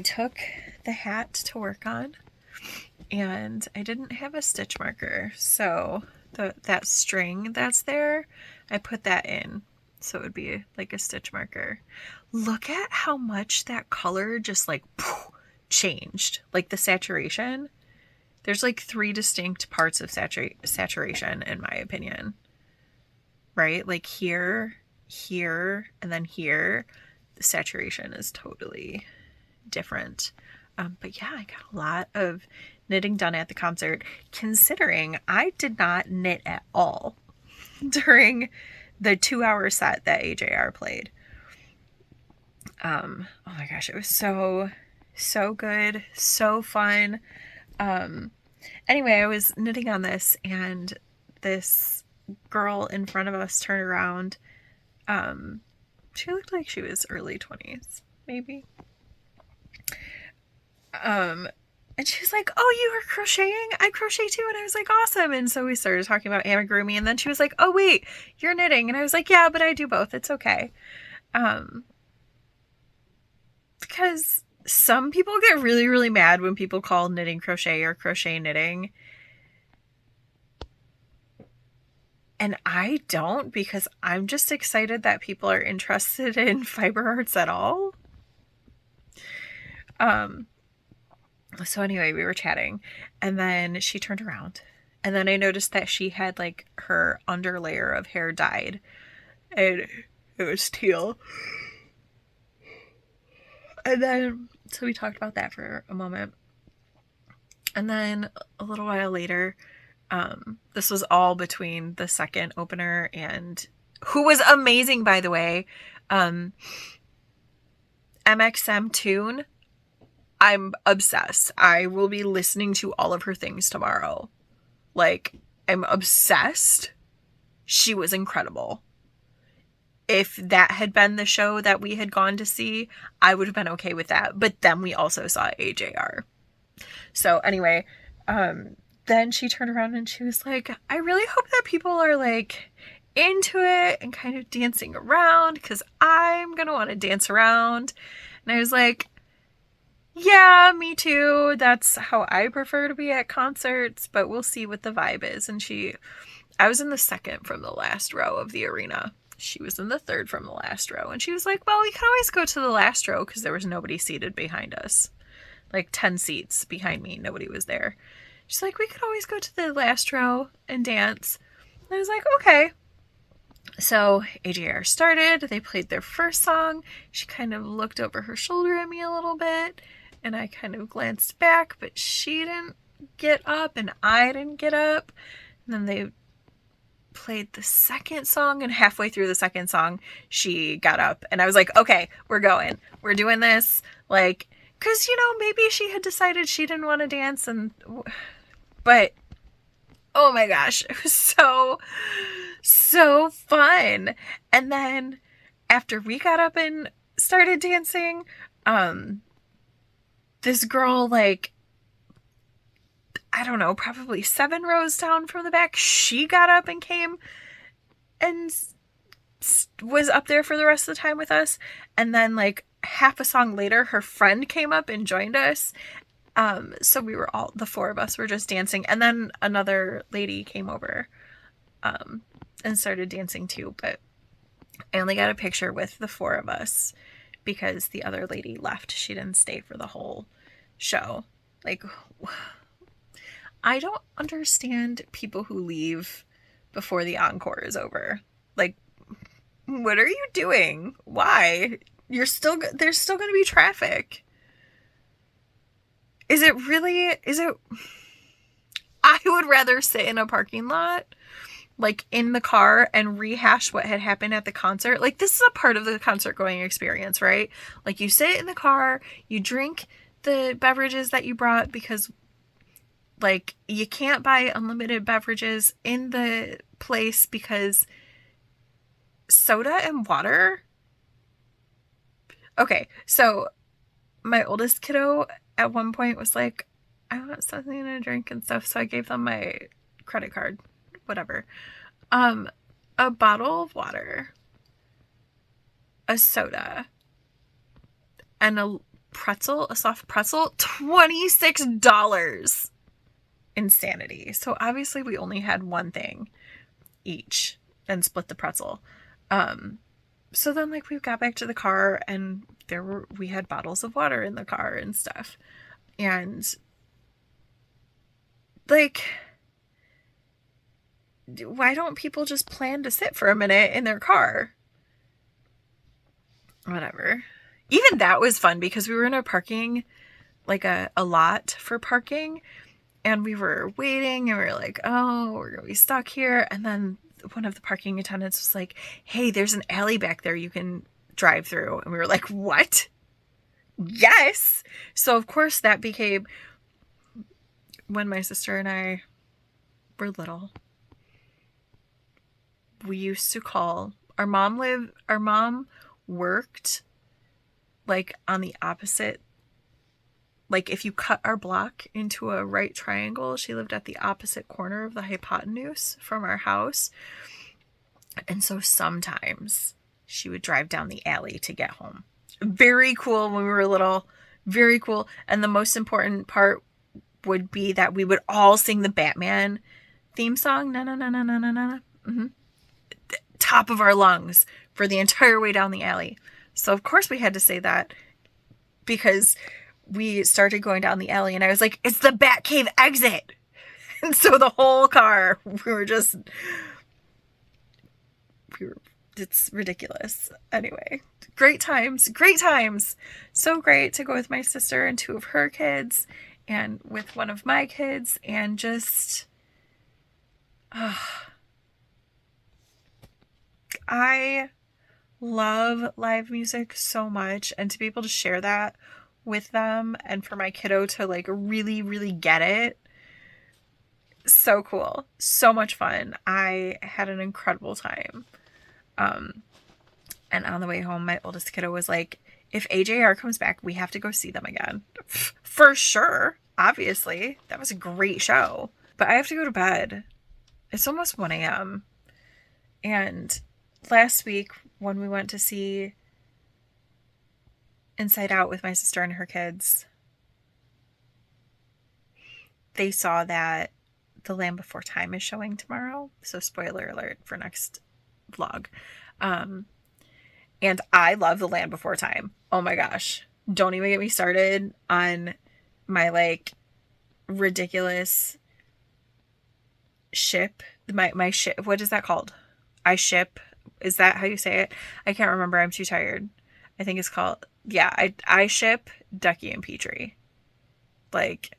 took the hat to work on, and I didn't have a stitch marker, so that string that's there, I put that in, so it would be like a stitch marker. Look at how much that color just like changed, like the saturation. There's like 3 distinct parts of saturation in my opinion, right? Like here, and then here, the saturation is totally different. But yeah, I got a lot of knitting done at the concert, considering I did not knit at all during the 2-hour set that AJR played. Oh my gosh, it was so good, so fun. Anyway, I was knitting on this, and this girl in front of us turned around. She looked like she was early 20s, maybe. And she was like, "Oh, you were crocheting? I crochet too." And I was like, "Awesome." And so we started talking about amigurumi, and then she was like, "Oh wait, you're knitting." And I was like, "Yeah, but I do both. It's okay." Because some people get really mad when people call knitting crochet or crochet knitting. And I don't, because I'm just excited that people are interested in fiber arts at all. So anyway, we were chatting, and then she turned around, and then I noticed that she had like her underlayer of hair dyed, and it was teal. And then, so we talked about that for a moment. And then a little while later, this was all between the second opener, and who was amazing, by the way. MXM tune, I'm obsessed. I will be listening to all of her things tomorrow. Like, I'm obsessed. She was incredible. If that had been the show that we had gone to see, I would have been okay with that. But then we also saw AJR. So anyway, then she turned around and she was like, I really hope that people are like into it and kind of dancing around, because I'm gonna want to dance around. And I was like, yeah, me too. That's how I prefer to be at concerts, but we'll see what the vibe is. And I was in the second from the last row of the arena. She was in the third from the last row. And she was like, well, we can always go to the last row, because there was nobody seated behind us. Like 10 seats behind me. Nobody was there. She's like, we could always go to the last row and dance. And I was like, okay. So AJR started. They played their first song. She kind of looked over her shoulder at me a little bit. And I kind of glanced back, but she didn't get up and I didn't get up. And then they played the second song, and halfway through the second song, she got up. And I was like, okay, we're going. We're doing this. Like, because, you know, maybe she had decided she didn't want to dance. But, oh my gosh, it was so fun. And then after we got up and started dancing, this girl, like, I don't know, probably 7 rows down from the back, she got up and came and was up there for the rest of the time with us. And then, like, half a song later, her friend came up and joined us. So we were the 4 of us were just dancing. And then another lady came over and started dancing too. But I only got a picture with the 4 of us because the other lady left. She didn't stay for the whole show. Like, I don't understand people who leave before the encore is over. Like, what are you doing? Why? There's still going to be traffic. I would rather sit in a parking lot, like in the car, and rehash what had happened at the concert. Like, this is a part of the concert going experience, right? Like, you sit in the car, you drink the beverages that you brought, because like, you can't buy unlimited beverages in the place because soda and water. Okay, so my oldest kiddo at one point was like, I want something to drink and stuff, so I gave them my credit card, whatever. A bottle of water, a soda, and a soft pretzel, $26. Insanity. So obviously we only had one thing each and split the pretzel. So then, like, we got back to the car and we had bottles of water in the car and stuff. And like, why don't people just plan to sit for a minute in their car? Whatever. Even that was fun because we were in a parking, like a lot for parking, and we were waiting and we were like, oh, we're gonna be stuck here. And then one of the parking attendants was like, hey, there's an alley back there you can drive through. And we were like, what? Yes. So of course that became, when my sister and I were little, we used to call, our mom worked like on the opposite, like if you cut our block into a right triangle, she lived at the opposite corner of the hypotenuse from our house. And so sometimes she would drive down the alley to get home. Very cool when we were little. Very cool. And the most important part would be that we would all sing the Batman theme song. Na na na na na na na. Mm-hmm. Top of our lungs for the entire way down the alley. So of course we had to say that because we started going down the alley and I was like, it's the Batcave exit. And so the whole car, it's ridiculous. Anyway, great times. So great to go with my sister and 2 of her kids and with one of my kids and just, I love live music so much, and to be able to share that with them and for my kiddo to like really, really get it. So cool. So much fun. I had an incredible time. And on the way home, my oldest kiddo was like, if AJR comes back, we have to go see them again. For sure. Obviously. That was a great show. But I have to go to bed. It's almost 1 a.m. And last week, when we went to see Inside Out with my sister and her kids, they saw that The Land Before Time is showing tomorrow. So spoiler alert for next vlog. And I love The Land Before Time. Oh my gosh. Don't even get me started on my like ridiculous ship. My ship. What is that called? I ship. Is that how you say it? I can't remember. I'm too tired. I think it's called, yeah, I ship Ducky and Petrie. Like,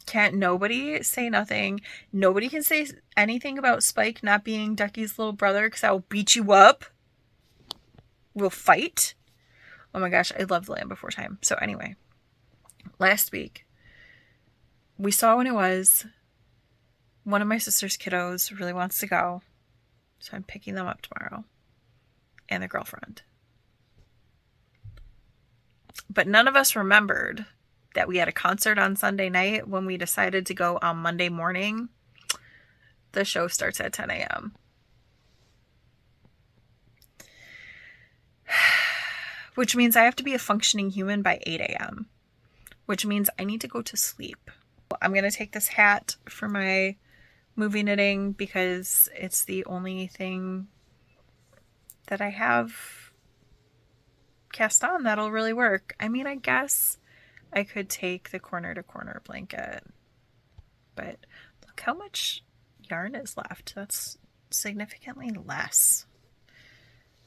can't nobody say nothing. Nobody can say anything about Spike not being Ducky's little brother, because I will beat you up. We'll fight. Oh my gosh, I love The Land Before Time. So anyway, last week, we saw when it was. One of my sister's kiddos really wants to go, so I'm picking them up tomorrow. And their girlfriend. But none of us remembered that we had a concert on Sunday night when we decided to go on Monday morning. The show starts at 10 a.m. Which means I have to be a functioning human by 8 a.m. Which means I need to go to sleep. I'm going to take this hat for my movie knitting because it's the only thing that I have cast on that'll really work. I mean, I guess I could take the corner to corner blanket, but look how much yarn is left. That's significantly less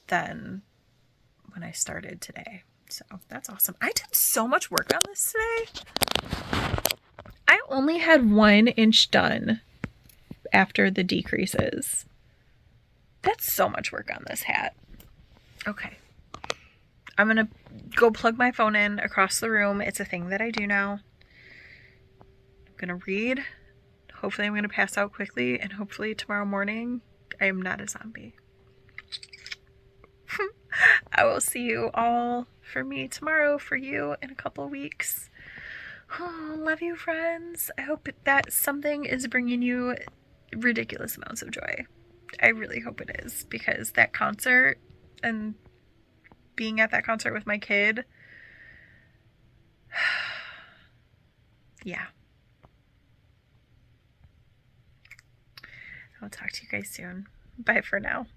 than when I started today. So that's awesome. I did so much work on this today. I only had 1 inch done after the decreases. That's so much work on this hat. Okay. I'm going to go plug my phone in across the room. It's a thing that I do now. I'm going to read. Hopefully I'm going to pass out quickly, and hopefully tomorrow morning I am not a zombie. I will see you all for me tomorrow, for you in a couple weeks. Oh, love you, friends. I hope that something is bringing you ridiculous amounts of joy. I really hope it is, because that concert and being at that concert with my kid, yeah. I'll talk to you guys soon. Bye for now.